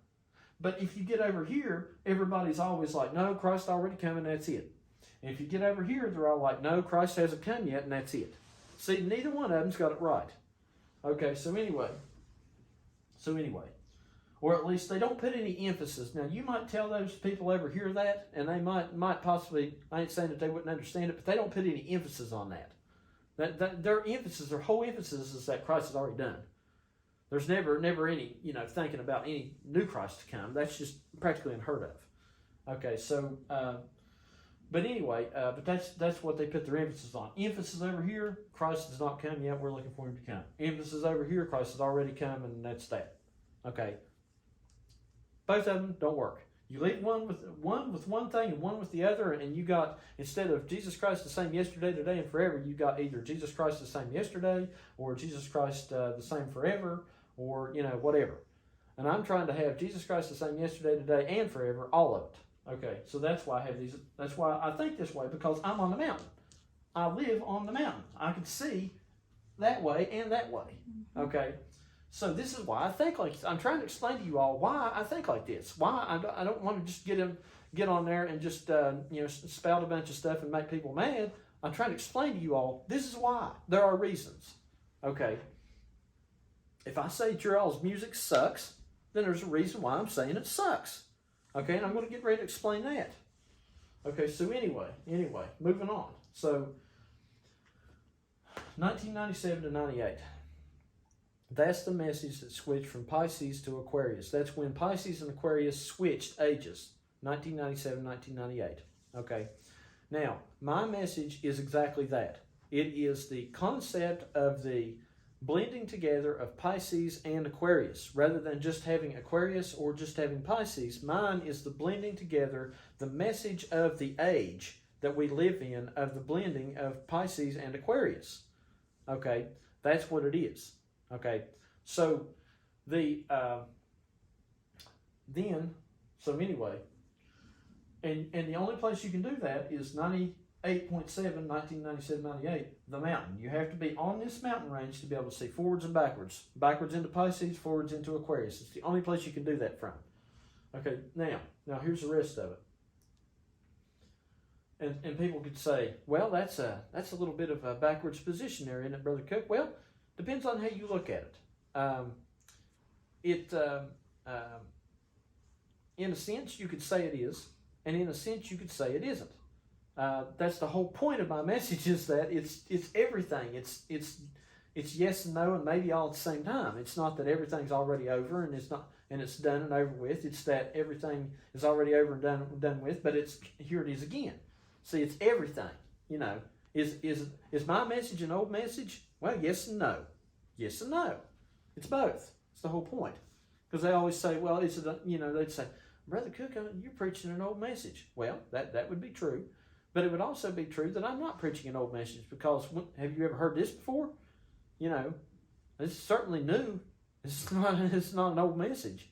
A: But if you get over here, everybody's always like, no, Christ already come and that's it. And if you get over here, they're all like, no, Christ hasn't come yet and that's it. See, neither one of them's got it right. Okay, so anyway. Or at least they don't put any emphasis. Now, you might tell those people over here that, and they might possibly, I ain't saying that they wouldn't understand it, but they don't put any emphasis on that. Their whole emphasis is that Christ has already done. There's never any, thinking about any new Christ to come. That's just practically unheard of. Okay, so, but anyway, but that's what they put their emphasis on. Emphasis over here, Christ has not come yet, we're looking for him to come. Emphasis over here, Christ has already come, and that's that. Okay. Both of them don't work. You leave one with one thing and one with the other, and you got, instead of Jesus Christ the same yesterday, today, and forever, you got either Jesus Christ the same yesterday, or Jesus Christ the same forever, or, whatever. And I'm trying to have Jesus Christ the same yesterday, today, and forever, all of it. Okay, so that's why I have these, that's why I think this way, because I'm on the mountain. I live on the mountain. I can see that way and that way. Okay. So this is why I think like, I'm trying to explain to you all why I think like this. Why I don't want to just get on there and just spout a bunch of stuff and make people mad. I'm trying to explain to you all, this is why. There are reasons. Okay. If I say your all's music sucks, then there's a reason why I'm saying it sucks. Okay, and I'm going to get ready to explain that. Okay, so anyway, moving on. So 1997 to 98. That's the message that switched from Pisces to Aquarius. That's when Pisces and Aquarius switched ages, 1997, 1998. Okay. Now, my message is exactly that. It is the concept of the blending together of Pisces and Aquarius. Rather than just having Aquarius or just having Pisces, mine is the blending together, the message of the age that we live in, of the blending of Pisces and Aquarius. Okay, that's what it is. Okay, so anyway, and the only place you can do that is 98.7, 1997, 98, the mountain. You have to be on this mountain range to be able to see forwards and backwards. Backwards into Pisces, forwards into Aquarius. It's the only place you can do that from. Okay, now here's the rest of it. And people could say, well, that's a little bit of a backwards position there, isn't it, Brother Cook? Well, depends on how you look at it. In a sense, you could say it is, and in a sense, you could say it isn't. That's the whole point of my message, is that it's everything. It's yes and no, and maybe all at the same time. It's not that everything's already over and it's done and over with. It's that everything is already over and done with. But here it is again. See, it's everything. Is my message an old message? Well, yes and no. Yes and no. It's both. It's the whole point. Because they always say, well, they'd say, Brother Cook, you're preaching an old message. Well, that would be true. But it would also be true that I'm not preaching an old message, because have you ever heard this before? It's certainly new. It's not an old message,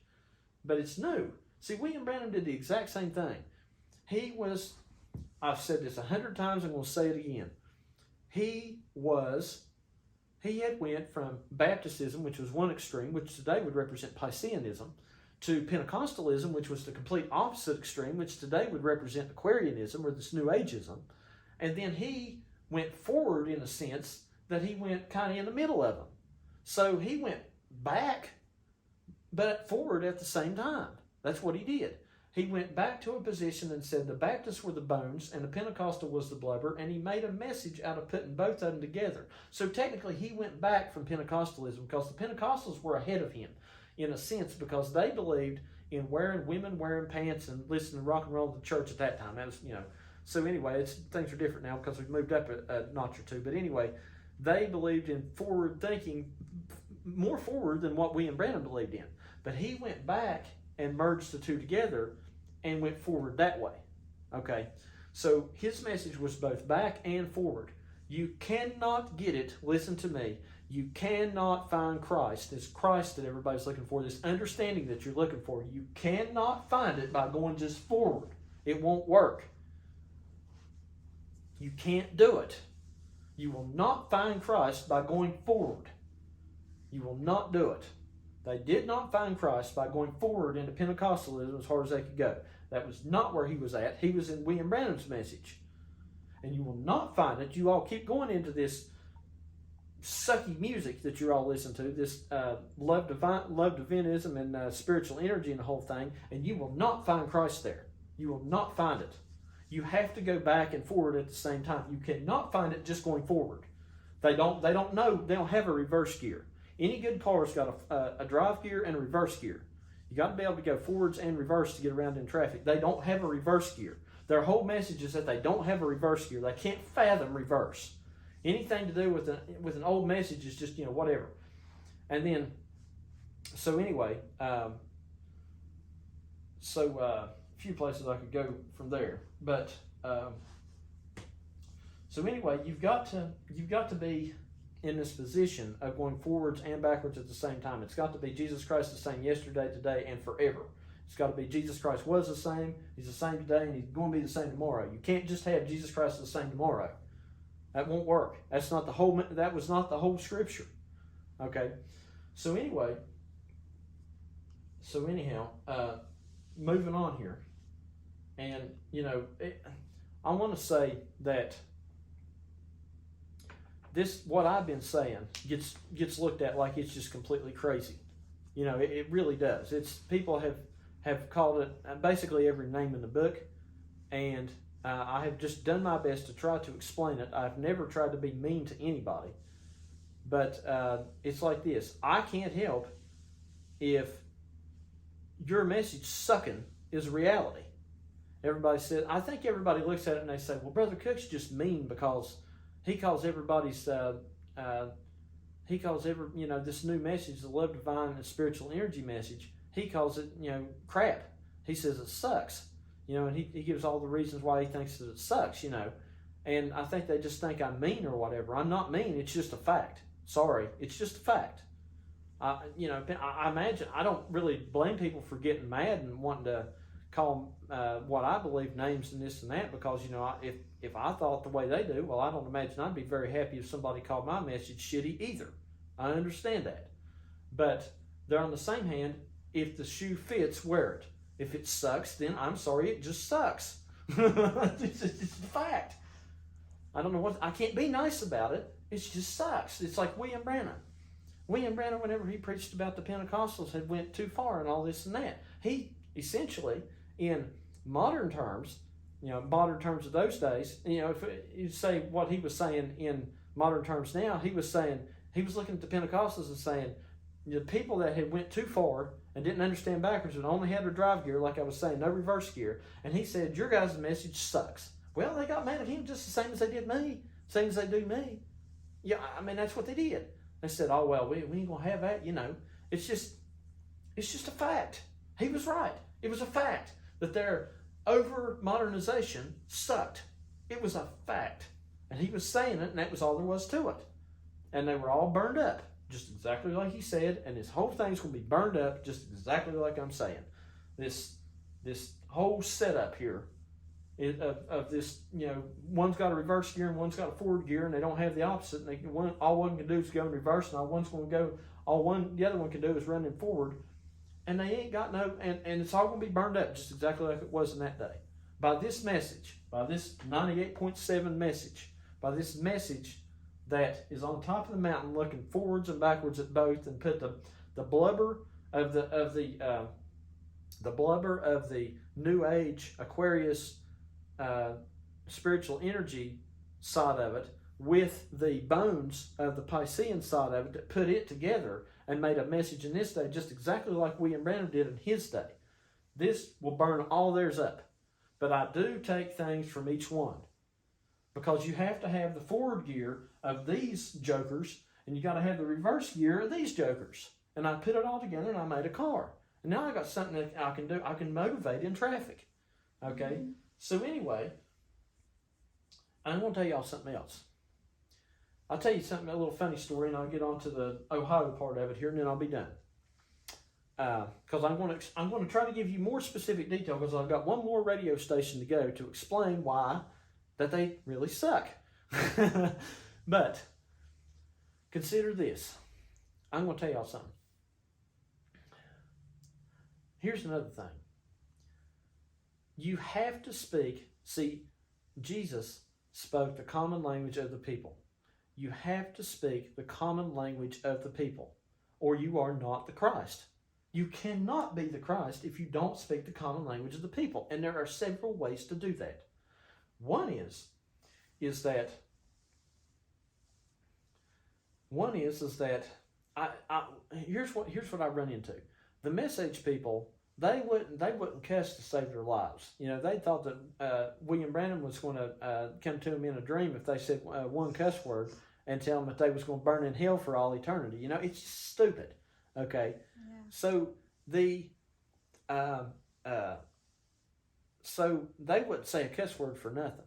A: but it's new. See, William Branham did the exact same thing. I've said this 100 times, and I'm going to say it again. He had went from Baptism, which was one extreme, which today would represent Pisceanism, to Pentecostalism, which was the complete opposite extreme, which today would represent Aquarianism or this New Ageism. And then he went forward in a sense that he went kind of in the middle of them. So he went back, but forward at the same time. That's what he did. He went back to a position and said the Baptists were the bones and the Pentecostal was the blubber, and he made a message out of putting both of them together. So technically he went back from Pentecostalism, because the Pentecostals were ahead of him in a sense, because they believed in women wearing pants and listening to rock and roll at the church at that time. That was, So anyway, things are different now because we've moved up a notch or two. But anyway, they believed in forward thinking, more forward than what William Branham believed in. But he went back and merged the two together and went forward that way. Okay, so his message was both back and forward. You cannot get it, listen to me, you cannot find Christ, this Christ that everybody's looking for, this understanding that you're looking for. You cannot find it by going just forward. It won't work. You can't do it. You will not find Christ by going forward. You will not do it. They did not find Christ by going forward into Pentecostalism as hard as they could go. That was not where he was at. He was in William Branham's message. And you will not find it. You all keep going into this sucky music that you all listen to, this love divinism and spiritual energy and the whole thing, and you will not find Christ there. You will not find it. You have to go back and forward at the same time. You cannot find it just going forward. They don't know. They don't have a reverse gear. Any good car's got a drive gear and a reverse gear. You got to be able to go forwards and reverse to get around in traffic. They don't have a reverse gear. Their whole message is that they don't have a reverse gear. They can't fathom reverse. Anything to do with an old message is just, whatever. And then, so anyway, a few places I could go from there. But, so anyway, you've got to be in this position of going forwards and backwards at the same time. It's got to be Jesus Christ the same yesterday, today, and forever. It's got to be Jesus Christ was the same, he's the same today, and he's going to be the same tomorrow. You can't just have Jesus Christ the same tomorrow. That won't work. That was not the whole scripture. Okay? So anyhow, moving on here. And, I want to say that what I've been saying gets looked at like it's just completely crazy. It really does. People have called it basically every name in the book, and I have just done my best to try to explain it. I've never tried to be mean to anybody, But it's like this. I can't help if your message sucking is a reality. Everybody said, I think everybody looks at it and they say, well, Brother Cook's just mean because he calls everybody's, this new message, the love divine and spiritual energy message, he calls it, crap. He says it sucks, and he gives all the reasons why he thinks that it sucks, And I think they just think I'm mean or whatever. I'm not mean. It's just a fact. Sorry. It's just a fact. I imagine, I don't really blame people for getting mad and wanting to call what I believe names and this and that because, if I thought the way they do, well, I don't imagine I'd be very happy if somebody called my message shitty either. I understand that. But they're on the same hand, if the shoe fits, wear it. If it sucks, then I'm sorry, it just sucks. It's a fact. I don't know I can't be nice about it. It just sucks. It's like William Branham. William Branham, whenever he preached about the Pentecostals, had went too far and all this and that. He essentially, in modern terms of those days, if you say what he was saying in modern terms now, he was looking at the Pentecostals and saying, the people that had went too far and didn't understand backwards and only had their drive gear, like I was saying, no reverse gear. And he said, your guys' message sucks. Well, they got mad at him just the same as they did me, same as they do me. Yeah, I mean, that's what they did. They said, oh, well, we ain't going to have that, It's just a fact. He was right. It was a fact that their over-modernization sucked. It was a fact. And he was saying it, and that was all there was to it. And they were all burned up, just exactly like he said, and this whole thing's going to be burned up just exactly like I'm saying. This whole setup here of this, one's got a reverse gear and one's got a forward gear, and they don't have the opposite. And all one can do is go in reverse, and the other one can do is run in forward. And they ain't got and it's all going to be burned up just exactly like it was in that day. By this message, by this 98.7 message, by this message that is on top of the mountain looking forwards and backwards at both, and put the blubber of the blubber of the New Age Aquarius spiritual energy side of it with the bones of the Piscean side of it, that put it together and made a message in this day just exactly like William Branham did in his day. This will burn all theirs up. But I do take things from each one, because you have to have the forward gear of these jokers, and you got to have the reverse gear of these jokers. And I put it all together and I made a car. And now I got something that I can do. I can motivate in traffic. Okay? Mm-hmm. So anyway, I'm going to tell y'all something else. I'll tell you something, a little funny story, and I'll get on to the Ohio part of it here, and then I'll be done. Because I'm going to try to give you more specific detail, because I've got one more radio station to go to explain why that they really suck. But consider this. I'm going to tell y'all something. Here's another thing. You have to speak. See, Jesus spoke the common language of the people. You have to speak the common language of the people, or you are not the Christ. You cannot be the Christ if you don't speak the common language of the people. And there are several ways to do that. One is that here's what I run into. The message people, they wouldn't cuss to save their lives. They thought that William Branham was going to come to them in a dream if they said one cuss word and tell them that they was going to burn in hell for all eternity. It's just stupid. Okay, yeah. So so they wouldn't say a cuss word for nothing.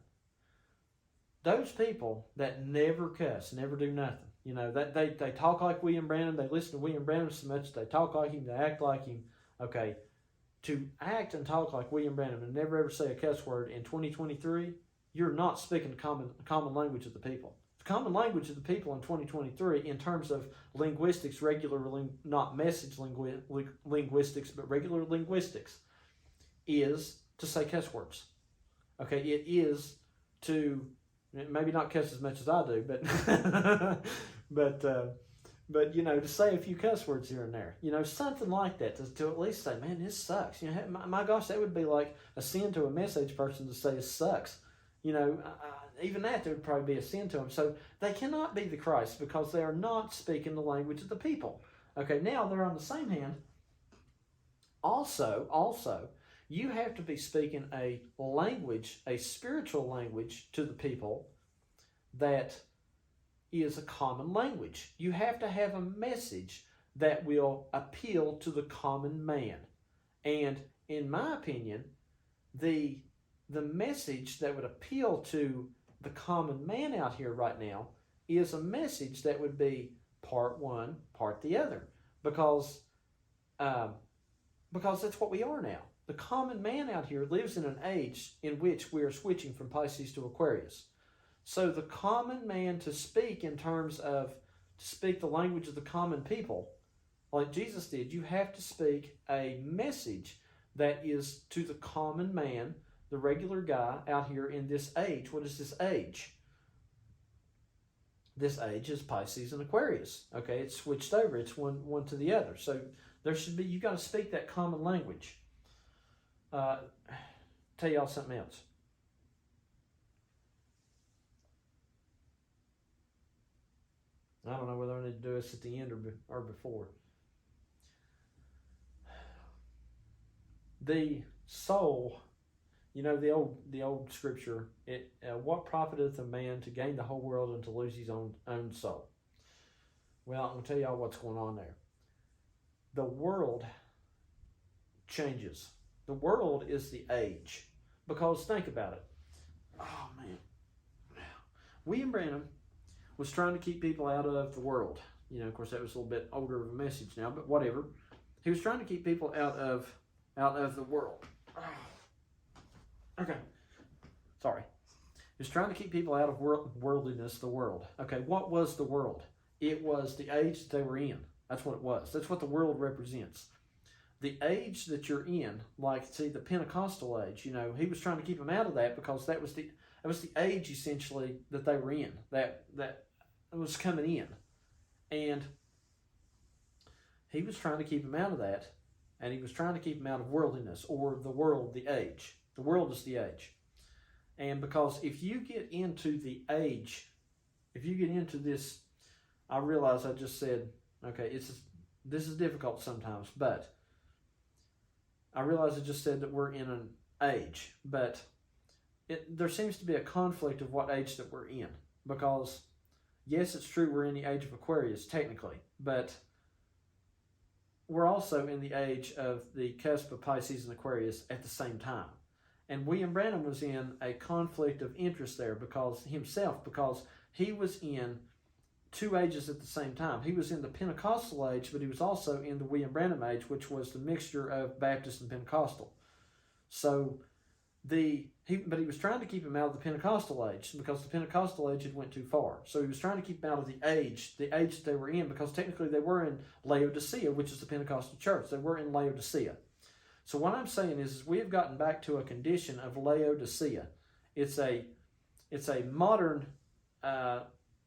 A: Those people that never cuss, never do nothing. They talk like William Branham. They listen to William Branham so much. They talk like him. They act like him. Okay, to act and talk like William Branham and never ever say a cuss word in 2023, you're not speaking common language of the people. The common language of the people in 2023, in terms of linguistics, not message linguistics, but regular linguistics, is to say cuss words. Okay, it is to maybe not cuss as much as I do, but to say a few cuss words here and there, something like that, to at least say, man, this sucks. My gosh, that would be like a sin to a message person to say it sucks. Even that there would probably be a sin to them. So they cannot be the Christ because they are not speaking the language of the people. Okay, now they're on the same hand. Also, you have to be speaking a language, a spiritual language to the people that is a common language. You have to have a message that will appeal to the common man. And in my opinion, the message that would appeal to the common man out here right now is a message that would be part one, part the other. Because that's what we are now. The common man out here lives in an age in which we are switching from Pisces to Aquarius. So the common man to speak to speak the language of the common people, like Jesus did, you have to speak a message that is to the common man, the regular guy out here in this age. What is this age? This age is Pisces and Aquarius. Okay, it's switched over. It's one to the other. So you've got to speak that common language. Tell y'all something else. I don't know whether I need to do this at the end or before. The soul, the old scripture. What profiteth a man to gain the whole world and to lose his own soul? Well, I'm going to tell y'all what's going on there. The world changes. The world is the age. Because think about it. Oh, man. William Branham was trying to keep people out of the world. Of course, that was a little bit older of a message now, but whatever. He was trying to keep people out of the world. Okay. Sorry. He was trying to keep people out of worldliness, the world. Okay, what was the world? It was the age that they were in. That's what it was. That's what the world represents. The age that you're in, the Pentecostal age, he was trying to keep them out of that because that was the age essentially that they were in, that was coming in. And he was trying to keep them out of that, and he was trying to keep them out of worldliness, or the world, the age. The world is the age. And because if you get into the age, if you get into this, I realize I just said, okay, this is difficult sometimes, but I realize I just said that we're in an age, but there seems to be a conflict of what age that we're in. Because, yes, it's true we're in the age of Aquarius, technically, but we're also in the age of the cusp of Pisces and Aquarius at the same time. And William Branham was in a conflict of interest there because he was in two ages at the same time. He was in the Pentecostal age, but he was also in the William Branham age, which was the mixture of Baptist and Pentecostal. So but he was trying to keep him out of the Pentecostal age because the Pentecostal age had went too far. So he was trying to keep him out of the age that they were in, because technically they were in Laodicea, which is the Pentecostal church. They were in Laodicea. So what I'm saying is we have gotten back to a condition of Laodicea. It's a modern,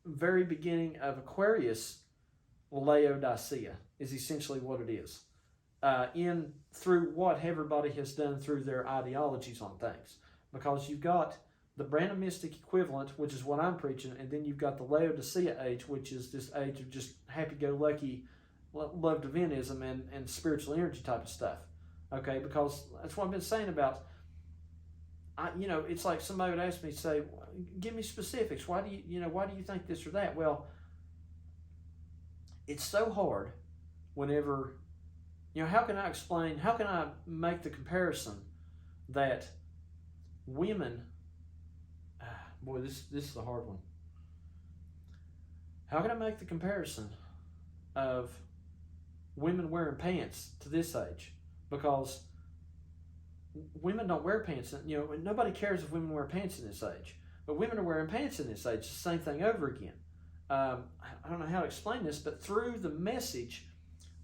A: very beginning of Aquarius. Laodicea is essentially what it is. Through what everybody has done through their ideologies on things. Because you've got the Branhamistic equivalent, which is what I'm preaching, and then you've got the Laodicea age, which is this age of just happy-go-lucky love divinism and spiritual energy type of stuff. Okay, because that's what I've been saying about, it's like somebody would ask me, say, give me specifics. Why do you think this or that? Well, it's so hard whenever, how can I make the comparison that women, boy, this is a hard one. How can I make the comparison of women wearing pants to this age? Because women don't wear pants. Nobody cares if women wear pants in this age. But women are wearing pants in this age. It's the same thing over again. I don't know how to explain this, but through the message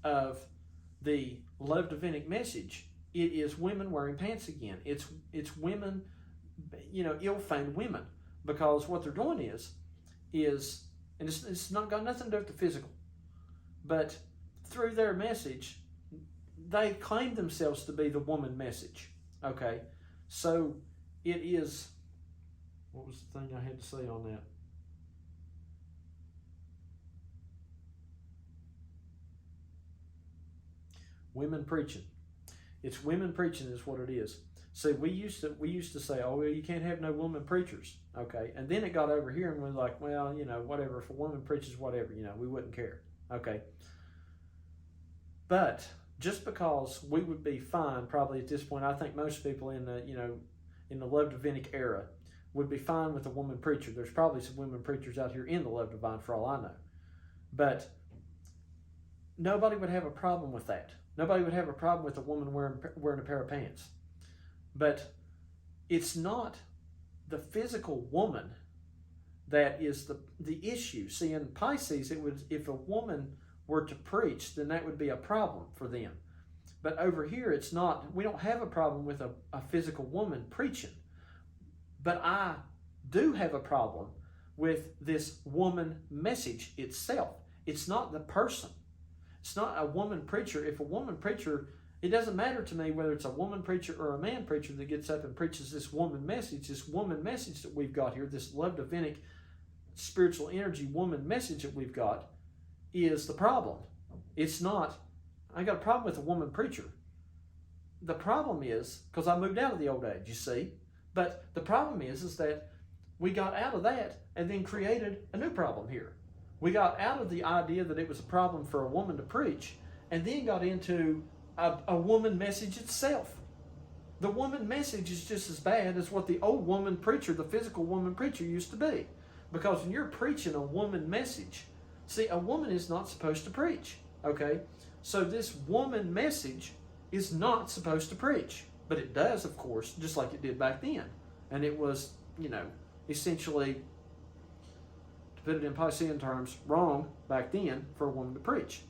A: of the love divinic message, it is women wearing pants again. It's women, ill-famed women. Because what they're doing is and it's not got nothing to do with the physical, but through their message, they claim themselves to be the woman message. Okay, so it is What was the thing I had to say on that? Women preaching. It's women preaching is what it is. See, we used to say, oh, well, you can't have no woman preachers, okay? And then it got over here, and we're like, well, whatever. If a woman preaches, whatever, we wouldn't care, okay? But just because we would be fine, probably at this point, I think most people in the Love Divinic era would be fine with a woman preacher. There's probably some women preachers out here in the Love Divine, for all I know, but nobody would have a problem with that. Nobody would have a problem with a woman wearing a pair of pants. But it's not the physical woman that is the issue. See, in Pisces, it would, if a woman were to preach, then that would be a problem for them. But over here, it's not. We don't have a problem with a physical woman preaching. But I do have a problem with this woman message itself. It's not the person. It's not a woman preacher. If a woman preacher, it doesn't matter to me whether it's a woman preacher or a man preacher that gets up and preaches this woman message that we've got here, this Love Divinic spiritual energy woman message that we've got, is the problem. It's not, I got a problem with a woman preacher. The problem is, because I moved out of the old age, you see, but the problem is that we got out of that and then created a new problem here. We got out of the idea that it was a problem for a woman to preach and then got into a woman message itself. The woman message is just as bad as what the old woman preacher, the physical woman preacher, used to be. Because when you're preaching a woman message, see, a woman is not supposed to preach, okay? So this woman message is not supposed to preach. But it does, of course, just like it did back then. And it was, essentially, to put it in Piscean terms, wrong back then for a woman to preach.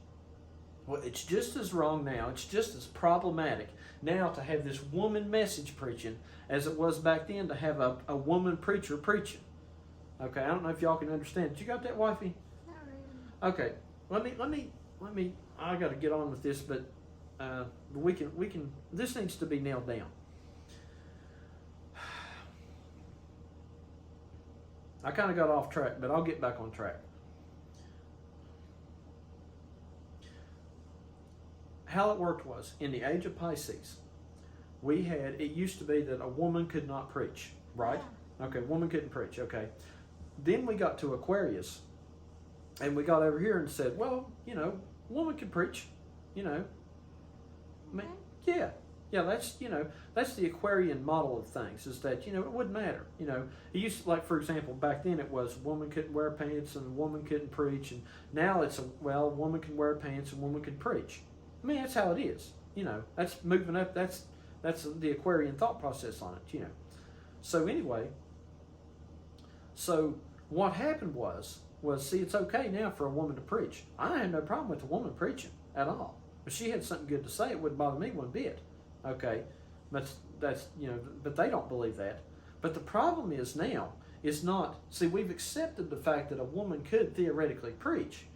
A: Well, it's just as wrong now. It's just as problematic now to have this woman message preaching as it was back then to have a woman preacher preaching. Okay, I don't know if y'all can understand. You got that, wifey?
B: Not really.
A: Okay, let me. I got to get on with this, but we can. This needs to be nailed down. I kind of got off track, but I'll get back on track. How it worked was, in the age of Pisces, it used to be that a woman could not preach, right?
B: Yeah.
A: Okay, woman couldn't preach, okay. Then we got to Aquarius, and we got over here and said, well, woman can preach,
B: Okay.
A: Yeah, that's the Aquarian model of things, is that, it wouldn't matter. It used to, like, for example, back then it was woman couldn't wear pants and a woman couldn't preach, and now it's woman can wear pants and woman can preach. I mean, that's how it is. That's moving up. That's the Aquarian thought process on it. So anyway, so what happened was see, it's okay now for a woman to preach. I had no problem with a woman preaching at all. If she had something good to say, it wouldn't bother me one bit. Okay, but but they don't believe that. But the problem is now is not. See, we've accepted the fact that a woman could theoretically preach.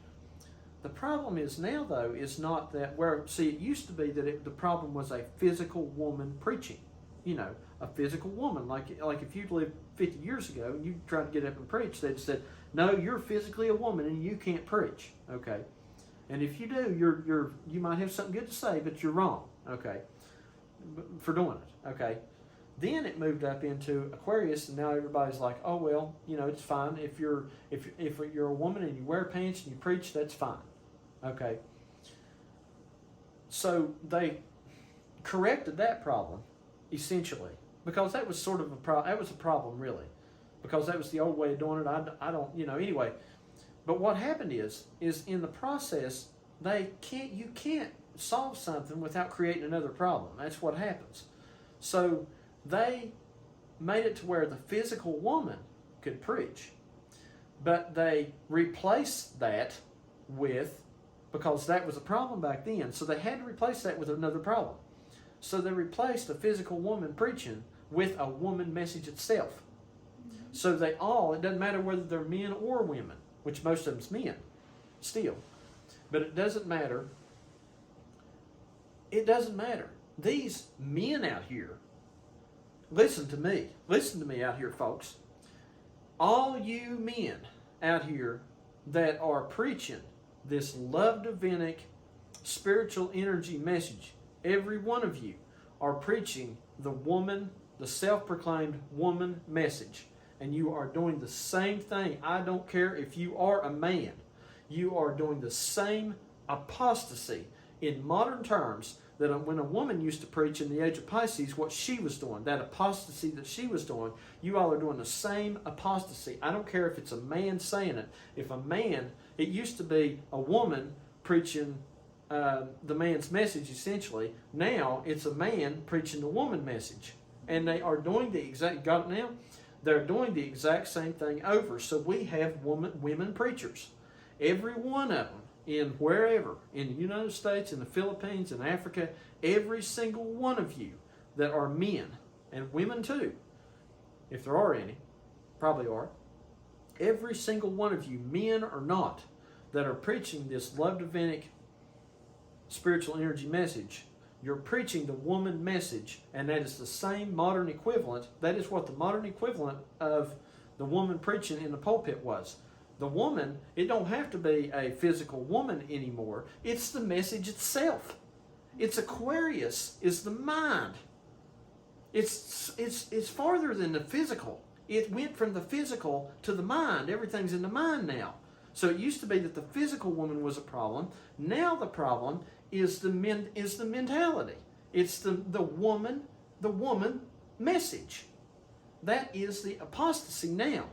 A: The problem is now, though, is not that it used to be that the problem was a physical woman preaching. A physical woman. Like if you lived 50 years ago and you tried to get up and preach, they'd said, no, you're physically a woman and you can't preach. Okay. And if you do, you might have something good to say, but you're wrong. Okay. For doing it. Okay. Then it moved up into Aquarius, and now everybody's like, oh well, it's fine if you're a woman and you wear pants and you preach, that's fine. Okay. So they corrected that problem, essentially, because that was sort of that was a problem, really, because that was the old way of doing it. I don't, anyway. But what happened is in the process, you can't solve something without creating another problem. That's what happens. So they made it to where the physical woman could preach, but they replaced that because that was a problem back then, so they had to replace that with another problem. So they replaced the physical woman preaching with a woman message itself. So it doesn't matter whether they're men or women, which most of them's men still, but it doesn't matter. It doesn't matter. These men out here, listen to me out here, folks. all you men out here that are preaching this love divinic spiritual energy message, every one of you are preaching the self-proclaimed woman message. And you are doing the same thing. I don't care if you are a man. You are doing the same apostasy in modern terms that when a woman used to preach in the age of Pisces, what she was doing, that apostasy that she was doing, you all are doing the same apostasy. I don't care if it's a man saying it. If a man, it used to be a woman preaching the man's message essentially. Now it's a man preaching the woman message. And they are doing the exact, got it now? They're doing the exact same thing over. So we have women preachers. Every one of them, in wherever, in the United States, in the Philippines, in Africa, every single one of you that are men, and women too, if there are any, probably are, every single one of you, men or not, that are preaching this love divinic spiritual energy message, you're preaching the woman message, and that is the same modern equivalent. That is what the modern equivalent of the woman preaching in the pulpit was. The woman, it don't have to be a physical woman anymore. It's the message itself. It's Aquarius, is the mind. It's farther than the physical. It went from the physical to the mind. Everything's in the mind now. So it used to be that the physical woman was a problem. Now the problem is the mentality. It's the woman message. That is the apostasy now.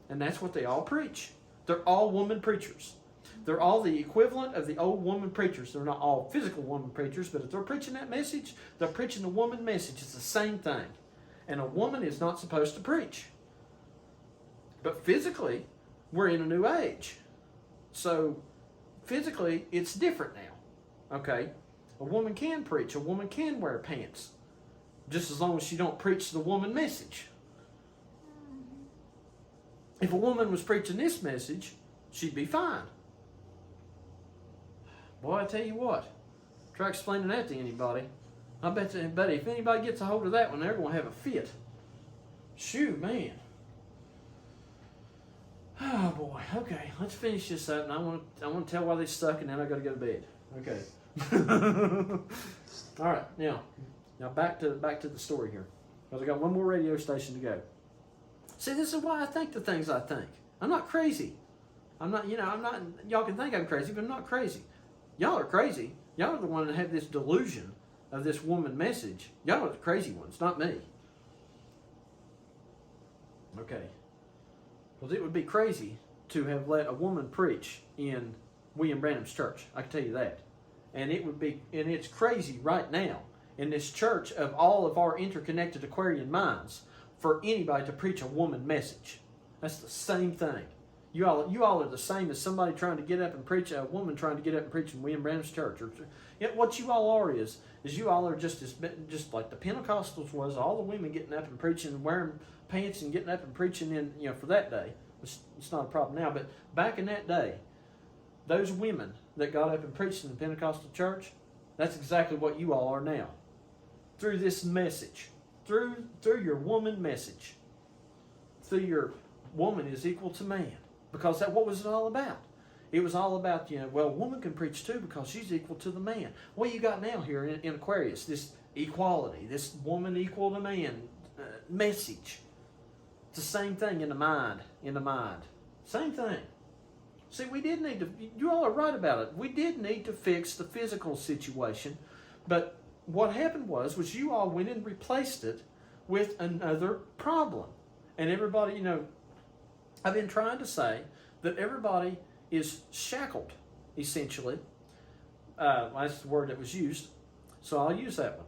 A: And that's what they all preach. They're all woman preachers. They're all the equivalent of the old woman preachers. They're not all physical woman preachers, but if they're preaching that message, they're preaching the woman message. It's the same thing. And a woman is not supposed to preach. But physically, we're in a new age. So physically, it's different now. Okay? A woman can preach. A woman can wear pants. Just as long as she don't preach the woman message. If a woman was preaching this message, she'd be fine. Boy, I tell you what, try explaining that to anybody. I bet you, buddy, if anybody gets a hold of that one, they're going to have a fit. Shoo, man. Oh boy. Okay, let's finish this up, and I want to tell why they suck, and then I got to go to bed. Okay. All right. Now back to the story here, because I got one more radio station to go. See, this is why I think the things I think. I'm not crazy. I'm not. Y'all can think I'm crazy, but I'm not crazy. Y'all are crazy. Y'all are the one that have this delusion of this woman message. Y'all are the crazy ones, not me. Okay. Because it would be crazy to have let a woman preach in William Branham's church. I can tell you that. And it's crazy right now in this church of all of our interconnected Aquarian minds for anybody to preach a woman message. That's the same thing. You all are the same as somebody trying to get up and preach, a woman trying to get up and preach in William Branham's church. What you all are is you all are just like the Pentecostals was, all the women getting up and preaching and wearing pants and getting up and preaching in, for that day. It's not a problem now, but back in that day, those women that got up and preached in the Pentecostal church, that's exactly what you all are now. Through this message, through your woman message, through your woman is equal to man. Because what was it all about? It was all about, a woman can preach too because she's equal to the man. What you got now here in Aquarius, this equality, this woman equal to man message. It's the same thing in the mind. Same thing. See, we did need to, you all are right about it. We did need to fix the physical situation. But what happened was you all went and replaced it with another problem. And everybody, I've been trying to say that everybody is shackled, essentially. That's the word that was used, so I'll use that one.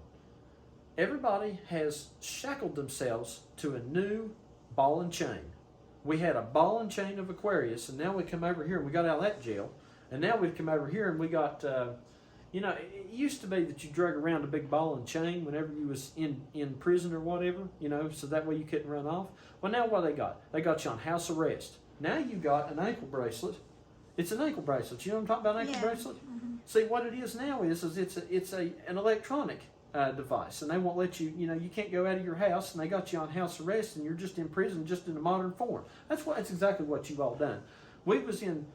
A: Everybody has shackled themselves to a new ball and chain. We had a ball and chain of Aquarius, and now we come over here and we got out of that jail. And now we've come over here and we got, it used to be that you drug around a big ball and chain whenever you was in prison or whatever, so that way you couldn't run off. Well, now what they got? They got you on house arrest. Now you got an ankle bracelet. It's an ankle bracelet. You know what I'm talking about, an ankle bracelet? Mm-hmm. See, what it is now is it's an electronic device, and they won't let you. You can't go out of your house, and they got you on house arrest, and you're just in prison, just in a modern form. That's exactly what you've all done. We was in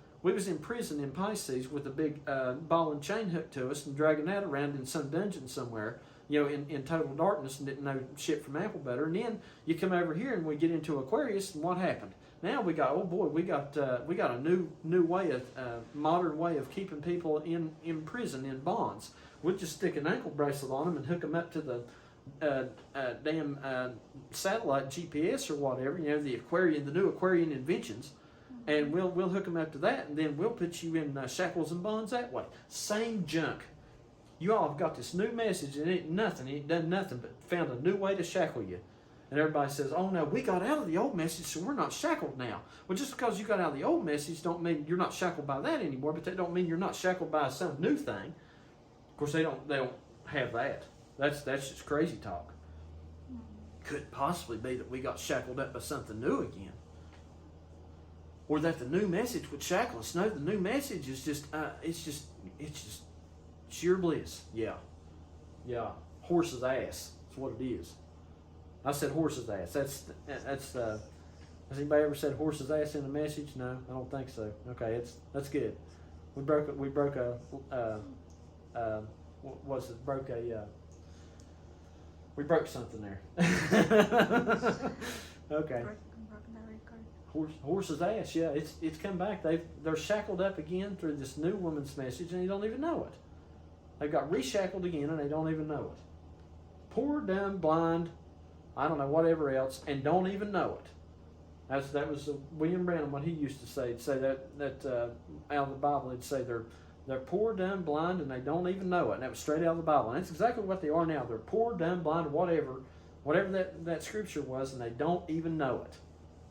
A: prison in Pisces with a big ball and chain hooked to us, and dragging that around in some dungeon somewhere, in total darkness, and didn't know shit from apple butter. And then you come over here, and we get into Aquarius, and what happened? Now we got a new way of modern way of keeping people in prison in bonds. We'll just stick an ankle bracelet on them and hook them up to the damn satellite GPS or whatever. The new Aquarian inventions, and we'll hook them up to that, and then we'll put you in shackles and bonds that way. Same junk. You all have got this new message, and it ain't done nothing but found a new way to shackle you. And everybody says, oh no, we got out of the old message, so we're not shackled now. Well, just because you got out of the old message don't mean you're not shackled by that anymore, but that don't mean you're not shackled by some new thing. Of course, they don't have that. That's just crazy talk. Could possibly be that we got shackled up by something new again. Or that the new message would shackle us. No, the new message is just, it's just sheer bliss. Yeah. Horse's ass. That's what it is. I said horse's ass. That's has anybody ever said horse's ass in a message? No, I don't think so. Okay, that's good. We broke something there. Okay. Horse's ass. Yeah, it's come back. They're shackled up again through this new woman's message, and they don't even know it. They've got reshackled again, and they don't even know it. Poor, dumb, blind, I don't know, whatever else, and don't even know it. That was William Branham, what he used to say. He'd say that out of the Bible, he'd say they're poor, dumb, blind, and they don't even know it. And that was straight out of the Bible. And that's exactly what they are now. They're poor, dumb, blind, whatever that scripture was, and they don't even know it.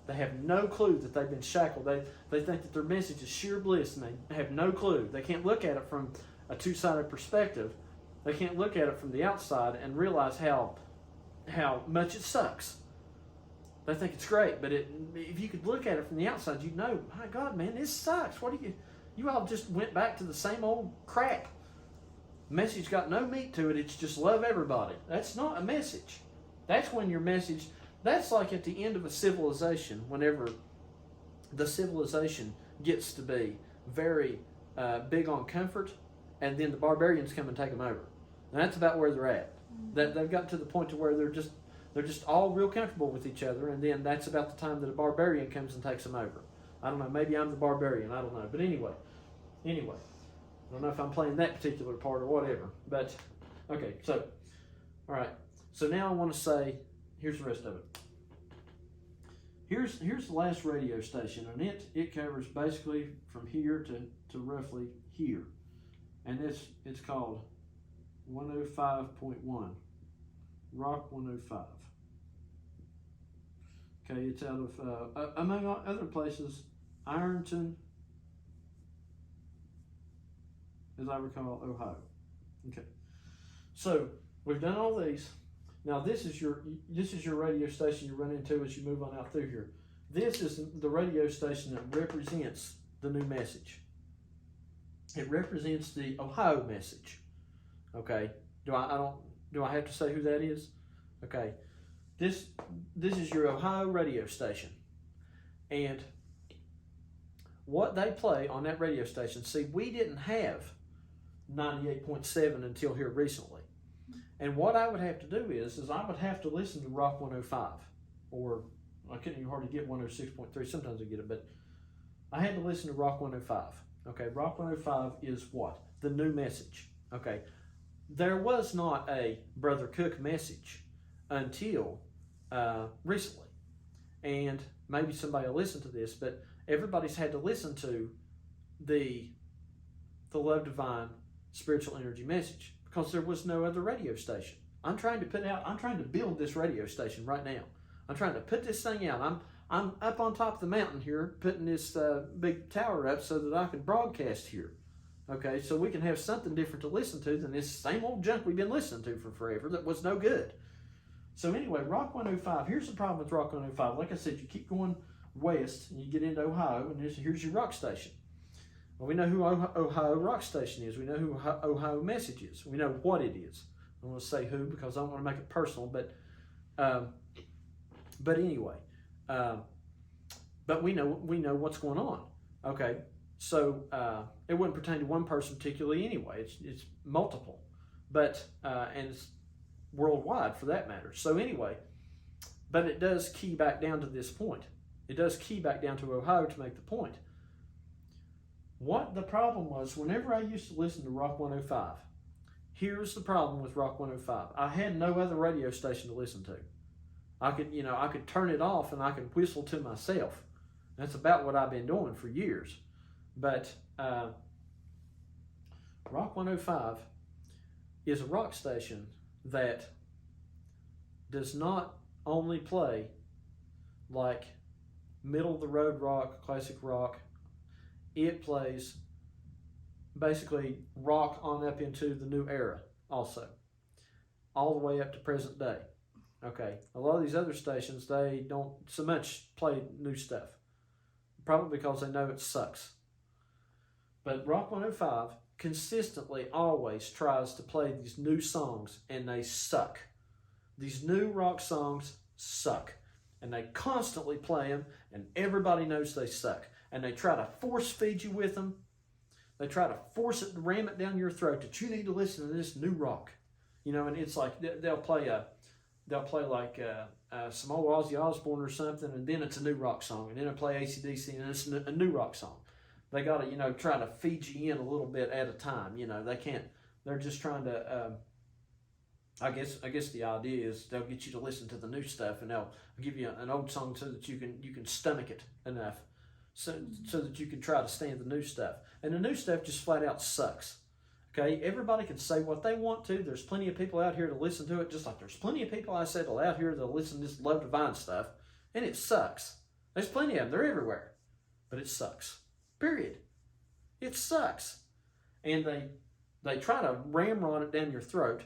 A: They have no clue that they've been shackled. They think that their message is sheer bliss, and they have no clue. They can't look at it from a two-sided perspective. They can't look at it from the outside and realize how much it sucks. They think it's great, but if you could look at it from the outside, you'd know, my God, man, this sucks. You all just went back to the same old crap. Message got no meat to it. It's just love everybody. That's not a message. That's when your message, that's like at the end of a civilization, whenever the civilization gets to be very big on comfort, and then the barbarians come and take them over. And that's about where they're at. They've got to the point to where they're just all real comfortable with each other, and then that's about the time that a barbarian comes and takes them over. I don't know, maybe I'm the barbarian, I don't know. But anyway, I don't know if I'm playing that particular part or whatever. But, okay, so, all right. So now I want to say, here's the rest of it. Here's the last radio station, and it covers basically from here to roughly here. And it's called 105.1, Rock 105. Okay, it's out of, among other places, Ironton, as I recall, Ohio. Okay, so we've done all these. Now this is your radio station you run into as you move on out through here. This is the radio station that represents the new message. It represents the Ohio message. Okay, do I have to say who that is? Okay, this is your Ohio radio station, and what they play on that radio station. See, we didn't have 98.7 until here recently, and what I would have to do is I would have to listen to Rock 105, or I couldn't even hardly get 106.3. Sometimes I get it, but I had to listen to Rock 105. Okay, Rock 105 is what? The new message. Okay. There was not a Brother Cook message until recently. And maybe somebody will listen to this, but everybody's had to listen to the Love Divine Spiritual Energy message because there was no other radio station. I'm trying to build this radio station right now. I'm trying to put this thing out. I'm up on top of the mountain here putting this big tower up so that I can broadcast here. Okay, so we can have something different to listen to than this same old junk we've been listening to for forever that was no good. So anyway, Rock 105, here's the problem with Rock 105. Like I said, you keep going west and you get into Ohio, and here's your rock station. Well, we know who Ohio rock station is. We know who Ohio message is. We know what it is. I'm going to say who because I don't want to make it personal, but anyway, but we know what's going on. Okay, so it wouldn't pertain to one person particularly anyway. It's multiple, but and it's worldwide for that matter. So anyway, but it does key back down to this point. It does key back down to Ohio to make the point. What the problem was, whenever I used to listen to Rock 105, here's the problem with Rock 105. I had no other radio station to listen to. I could turn it off and I could whistle to myself. That's about what I've been doing for years. But Rock 105 is a rock station that does not only play like middle of the road rock, classic rock. It plays basically rock on up into the new era also, all the way up to present day. Okay, a lot of these other stations, they don't so much play new stuff, probably because they know it sucks. But Rock 105 consistently always tries to play these new songs, and they suck. These new rock songs suck, and they constantly play them, and everybody knows they suck. And they try to force feed you with them. They try to ram it down your throat that you need to listen to this new rock, And it's like they'll play like some old Ozzy Osbourne or something, and then it's a new rock song, and then they'll play AC/DC, and it's a new rock song. They got to try to feed you in a little bit at a time. They can't. They're just trying to. I guess the idea is they'll get you to listen to the new stuff, and they'll give you an old song so that you can stomach it enough. So that you can try to stand the new stuff. And the new stuff just flat out sucks. Okay, everybody can say what they want to. There's plenty of people out here to listen to it, just like there's plenty of people out here that listen to this Love Divine stuff, and it sucks. There's plenty of them. They're everywhere. But it sucks. Period. It sucks. And they try to ramrod it down your throat.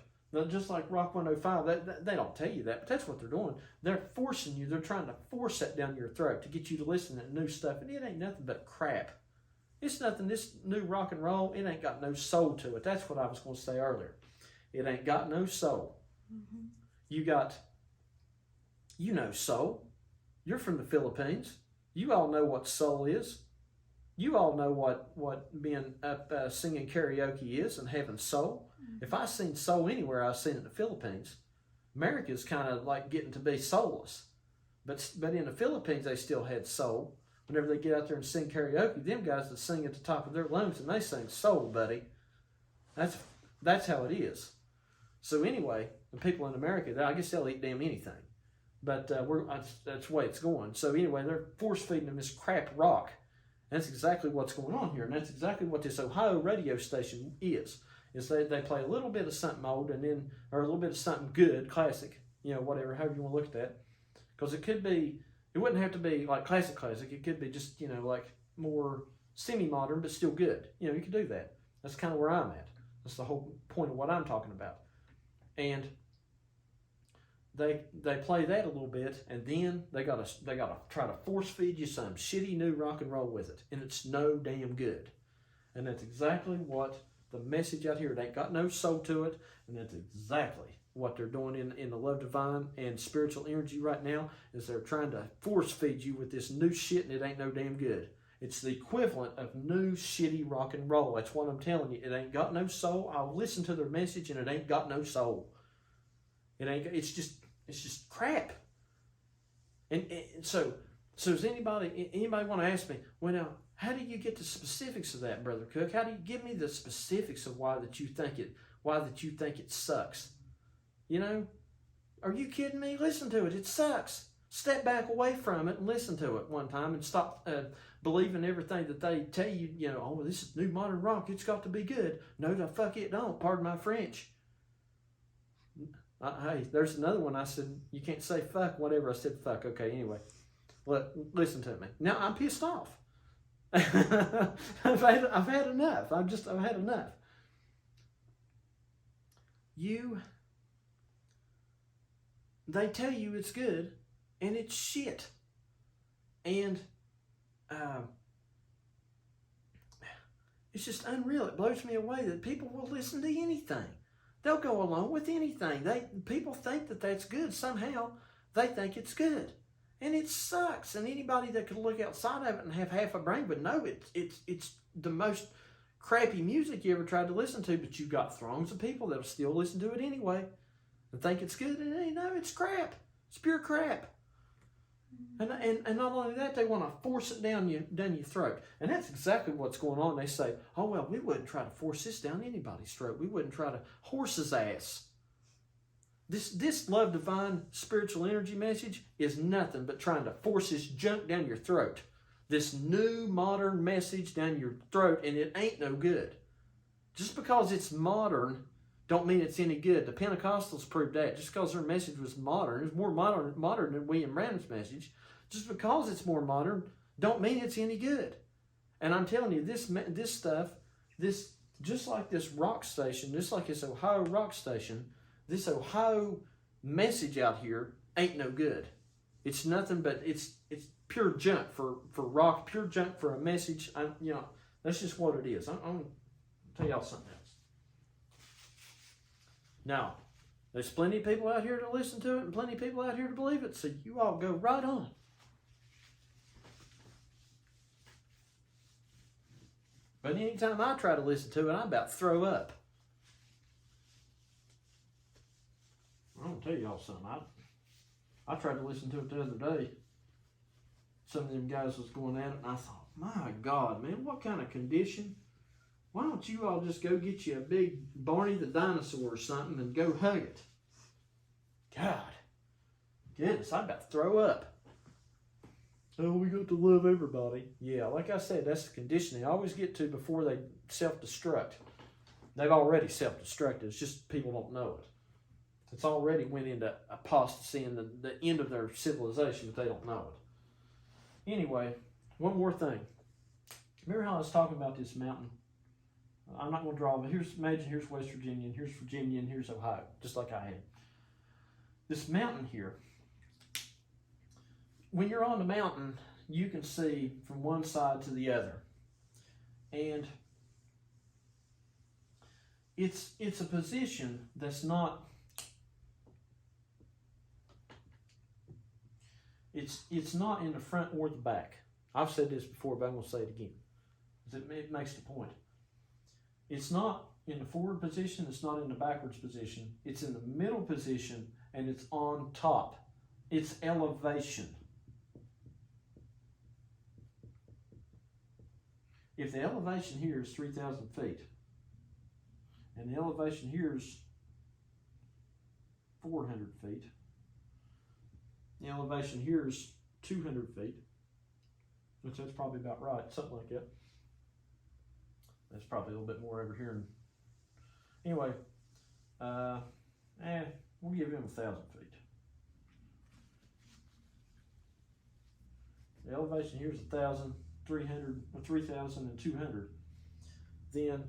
A: Just like Rock 105, they don't tell you that, but that's what they're doing. They're forcing you. They're trying to force that down your throat to get you to listen to new stuff, and it ain't nothing but crap. It's nothing. This new rock and roll, it ain't got no soul to it. That's what I was going to say earlier. It ain't got no soul. Mm-hmm. You know soul. You're from the Philippines. You all know what soul is. You all know what being up singing karaoke is and having soul. If I seen soul anywhere, I've seen it in the Philippines. America's kind of like getting to be soulless. But in the Philippines, they still had soul. Whenever they get out there and sing karaoke, them guys that sing at the top of their lungs, and they sing soul, buddy. That's how it is. So anyway, the people in America, I guess they'll eat damn anything. But that's the way it's going. So anyway, they're force feeding them this crap rock. That's exactly what's going on here, and that's exactly what this Ohio radio station is they play a little bit of something old or a little bit of something good, classic, whatever, however you want to look at that. Because it wouldn't have to be like classic. It could be just, like more semi-modern, but still good. You could do that. That's kind of where I'm at. That's the whole point of what I'm talking about. And they play that a little bit, and then they gotta try to force feed you some shitty new rock and roll with it, and it's no damn good. And that's exactly what the message out here. It ain't got no soul to it, and that's exactly what they're doing in the Love Divine and spiritual energy right now. Is they're trying to force feed you with this new shit, and it ain't no damn good. It's the equivalent of new shitty rock and roll. That's what I'm telling you. It ain't got no soul. I'll listen to their message, and it ain't got no soul. It's just crap. And so does anybody want to ask me, well, now, how do you get the specifics of that, Brother Cook? How do you give me the specifics of why that you think it sucks? Are you kidding me? Listen to it. It sucks. Step back away from it and listen to it one time and stop believing everything that they tell you, oh, this is new modern rock. It's got to be good. No, the fuck it don't. Pardon my French. Hey, there's another one. I said, you can't say fuck, whatever. I said fuck. Okay, anyway. Listen to me. Now, I'm pissed off. I've had enough. I've had enough. They tell you it's good, and it's shit. And it's just unreal. It blows me away that people will listen to anything. They'll go along with anything. People think that that's good. Somehow they think it's good. And it sucks. And anybody that could look outside of it and have half a brain would know it's the most crappy music you ever tried to listen to, but you've got throngs of people that'll still listen to it anyway and think it's good, and they know it's crap. It's pure crap. And not only that, they want to force it down your throat. And that's exactly what's going on. They say, oh, well, we wouldn't try to force this down anybody's throat. We wouldn't try to horse his ass. This love divine spiritual energy message is nothing but trying to force this junk down your throat. This new modern message down your throat, and it ain't no good. Just because it's modern don't mean it's any good. The Pentecostals proved that. Just because their message was modern, it's more modern than William Branham's message. Just because it's more modern don't mean it's any good. And I'm telling you, this stuff, just like this rock station, just like this Ohio rock station, this Ohio message out here ain't no good. It's nothing but it's pure junk for rock, pure junk for a message. That's just what it is. I'm going to tell y'all something else. Now, there's plenty of people out here to listen to it and plenty of people out here to believe it, so you all go right on. But anytime I try to listen to it, I'm about to throw up. I'm going to tell y'all something. I tried to listen to it the other day. Some of them guys was going at it, and I thought, my God, man, what kind of condition? Why don't you all just go get you a big Barney the dinosaur or something and go hug it? God, goodness, I'm about to throw up. Oh, we got to love everybody. Yeah, like I said, that's the condition they always get to before they self-destruct. They've already self-destructed. It's just people don't know it. It's already went into apostasy and the end of their civilization, but they don't know it. Anyway, one more thing. Remember how I was talking about this mountain? I'm not going to draw, but imagine here's West Virginia, and here's Ohio, just like I had. This mountain here, when you're on the mountain, you can see from one side to the other. And it's a position that's not, it's not in the front or the back. I've said this before, but I'm going to say it again. It makes the point. It's not in the forward position, it's not in the backwards position. It's in the middle position, and it's on top. It's elevation. If the elevation here is 3,000 feet, and the elevation here is 400 feet, the elevation here is 200 feet, which that's probably about right, something like that. That's probably a little bit more over here. Anyway, we'll give him 1,000 feet. The elevation here is 1,000, 300, 3,200. Then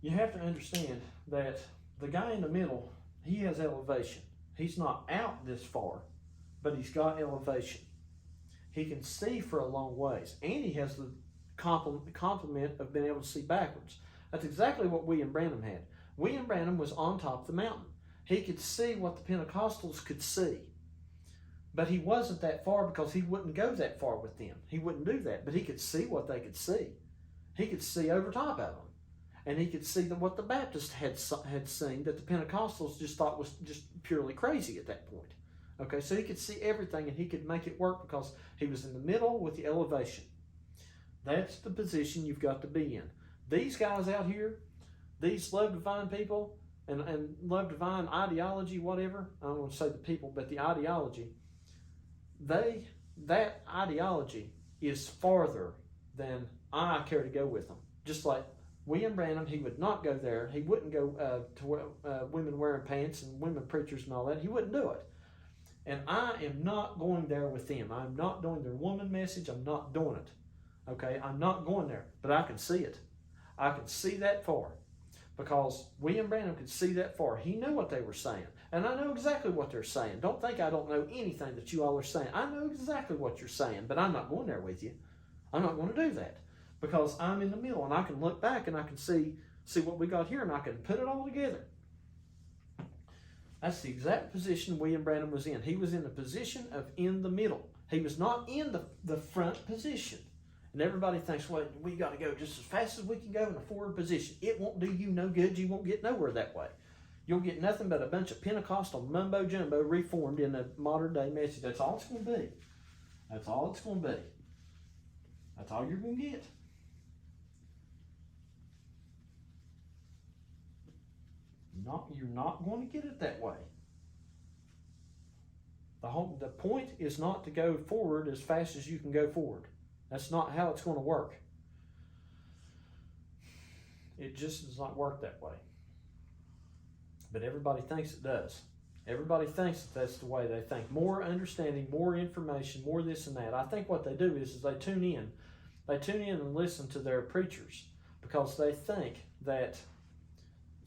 A: you have to understand that the guy in the middle, he has elevation. He's not out this far, but he's got elevation. He can see for a long ways, and he has the compliment of being able to see backwards. That's exactly what William Branham had. William Branham was on top of the mountain. He could see what the Pentecostals could see. But he wasn't that far because he wouldn't go that far with them. He wouldn't do that. But he could see what they could see. He could see over top of them. And he could see what the Baptists had seen that the Pentecostals just thought was just purely crazy at that point. Okay, so he could see everything and he could make it work because he was in the middle with the elevation. That's the position you've got to be in. These guys out here, these love divine people and love divine ideology, whatever, I don't want to say the people, but the ideology, that ideology is farther than I care to go with them. Just like William Branham, he would not go there. He wouldn't go to women wearing pants and women preachers and all that. He wouldn't do it. And I am not going there with them. I'm not doing their woman message. I'm not doing it. Okay, I'm not going there, but I can see it. I can see that far because William Branham could see that far. He knew what they were saying, and I know exactly what they're saying. Don't think I don't know anything that you all are saying. I know exactly what you're saying, but I'm not going there with you. I'm not going to do that because I'm in the middle, and I can look back and I can see what we got here, and I can put it all together. That's the exact position William Branham was in. He was in the position of in the middle. He was not in the front position. And everybody thinks, well, we got to go just as fast as we can go in the forward position. It won't do you no good. You won't get nowhere that way. You'll get nothing but a bunch of Pentecostal mumbo-jumbo reformed in a modern-day message. That's all it's going to be. That's all it's going to be. That's all you're going to get. You're not going to get it that way. The point is not to go forward as fast as you can go forward. That's not how it's going to work. It just does not work that way. But everybody thinks it does. Everybody thinks that that's the way they think. More understanding, more information, more this and that. I think what they do is they tune in. They tune in and listen to their preachers because they think that,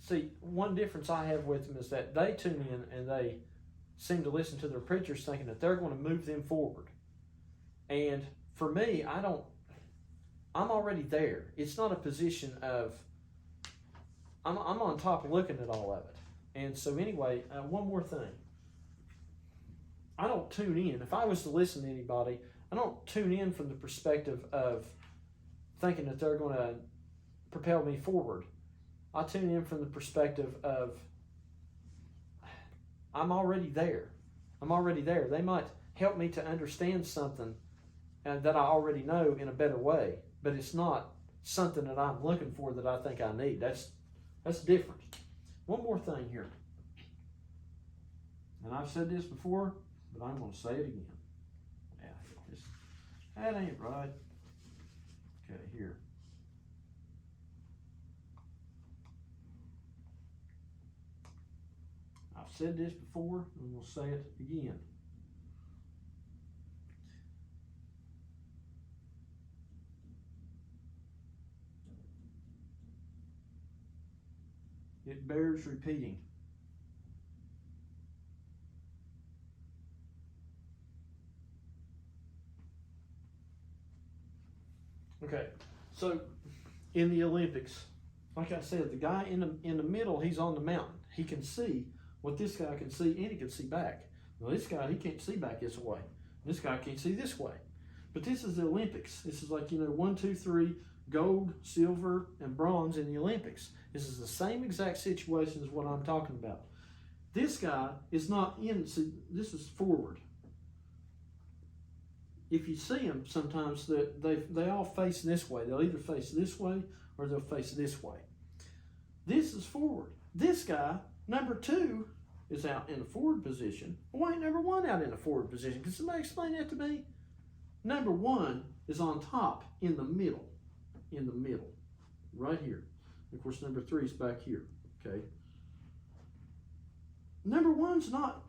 A: see, one difference I have with them is that they tune in and they seem to listen to their preachers thinking that they're going to move them forward. And for me, I'm already there. It's not a position of, I'm on top of looking at all of it. And so anyway, one more thing. I don't tune in. If I was to listen to anybody, I don't tune in from the perspective of thinking that they're going to propel me forward. I tune in from the perspective of I'm already there. I'm already there. They might help me to understand something that I already know in a better way, but it's not something that I'm looking for that I think I need. That's different. One more thing here. And I've said this before, but I'm going to say it again. Yeah, that ain't right. Okay, here. I've said this before, and we'll say it again. It bears repeating. Okay, so in the Olympics, like I said, the guy in the middle, he's on the mountain. He can see what this guy can see, and he can see back. Now this guy, he can't see back this way. This guy can't see this way. But this is the Olympics. This is like, 1, 2, 3, gold, silver, and bronze in the Olympics. This is the same exact situation as what I'm talking about. This guy is not in, see, this is forward. If you see them sometimes, they all face this way. They'll either face this way or they'll face this way. This is forward. This guy, number 2, is out in the forward position. Why ain't number 1 out in the forward position? Can somebody explain that to me? Number 1 is on top in the middle. In the middle. Right here. Of course, number 3 is back here. Okay. Number 1's not,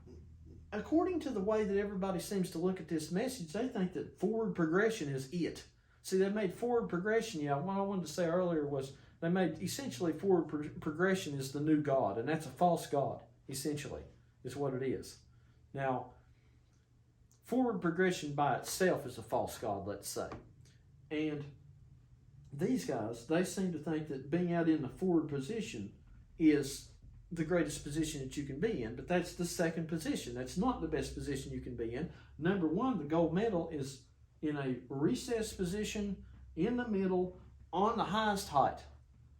A: according to the way that everybody seems to look at this message, they think that forward progression is it. See, they made forward progression, what I wanted to say earlier was they made essentially forward progression is the new God, and that's a false God, essentially, is what it is. Now, forward progression by itself is a false God, let's say. And these guys, they seem to think that being out in the forward position is the greatest position that you can be in, but that's the second position. That's not the best position you can be in. Number 1, the gold medal, is in a recessed position, in the middle, on the highest height.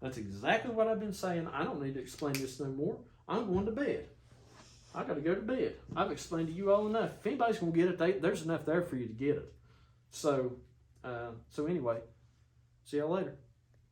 A: That's exactly what I've been saying. I don't need to explain this no more. I'm going to bed. I got to go to bed. I've explained to you all enough. If anybody's going to get it, there's enough there for you to get it. So anyway, see y'all later.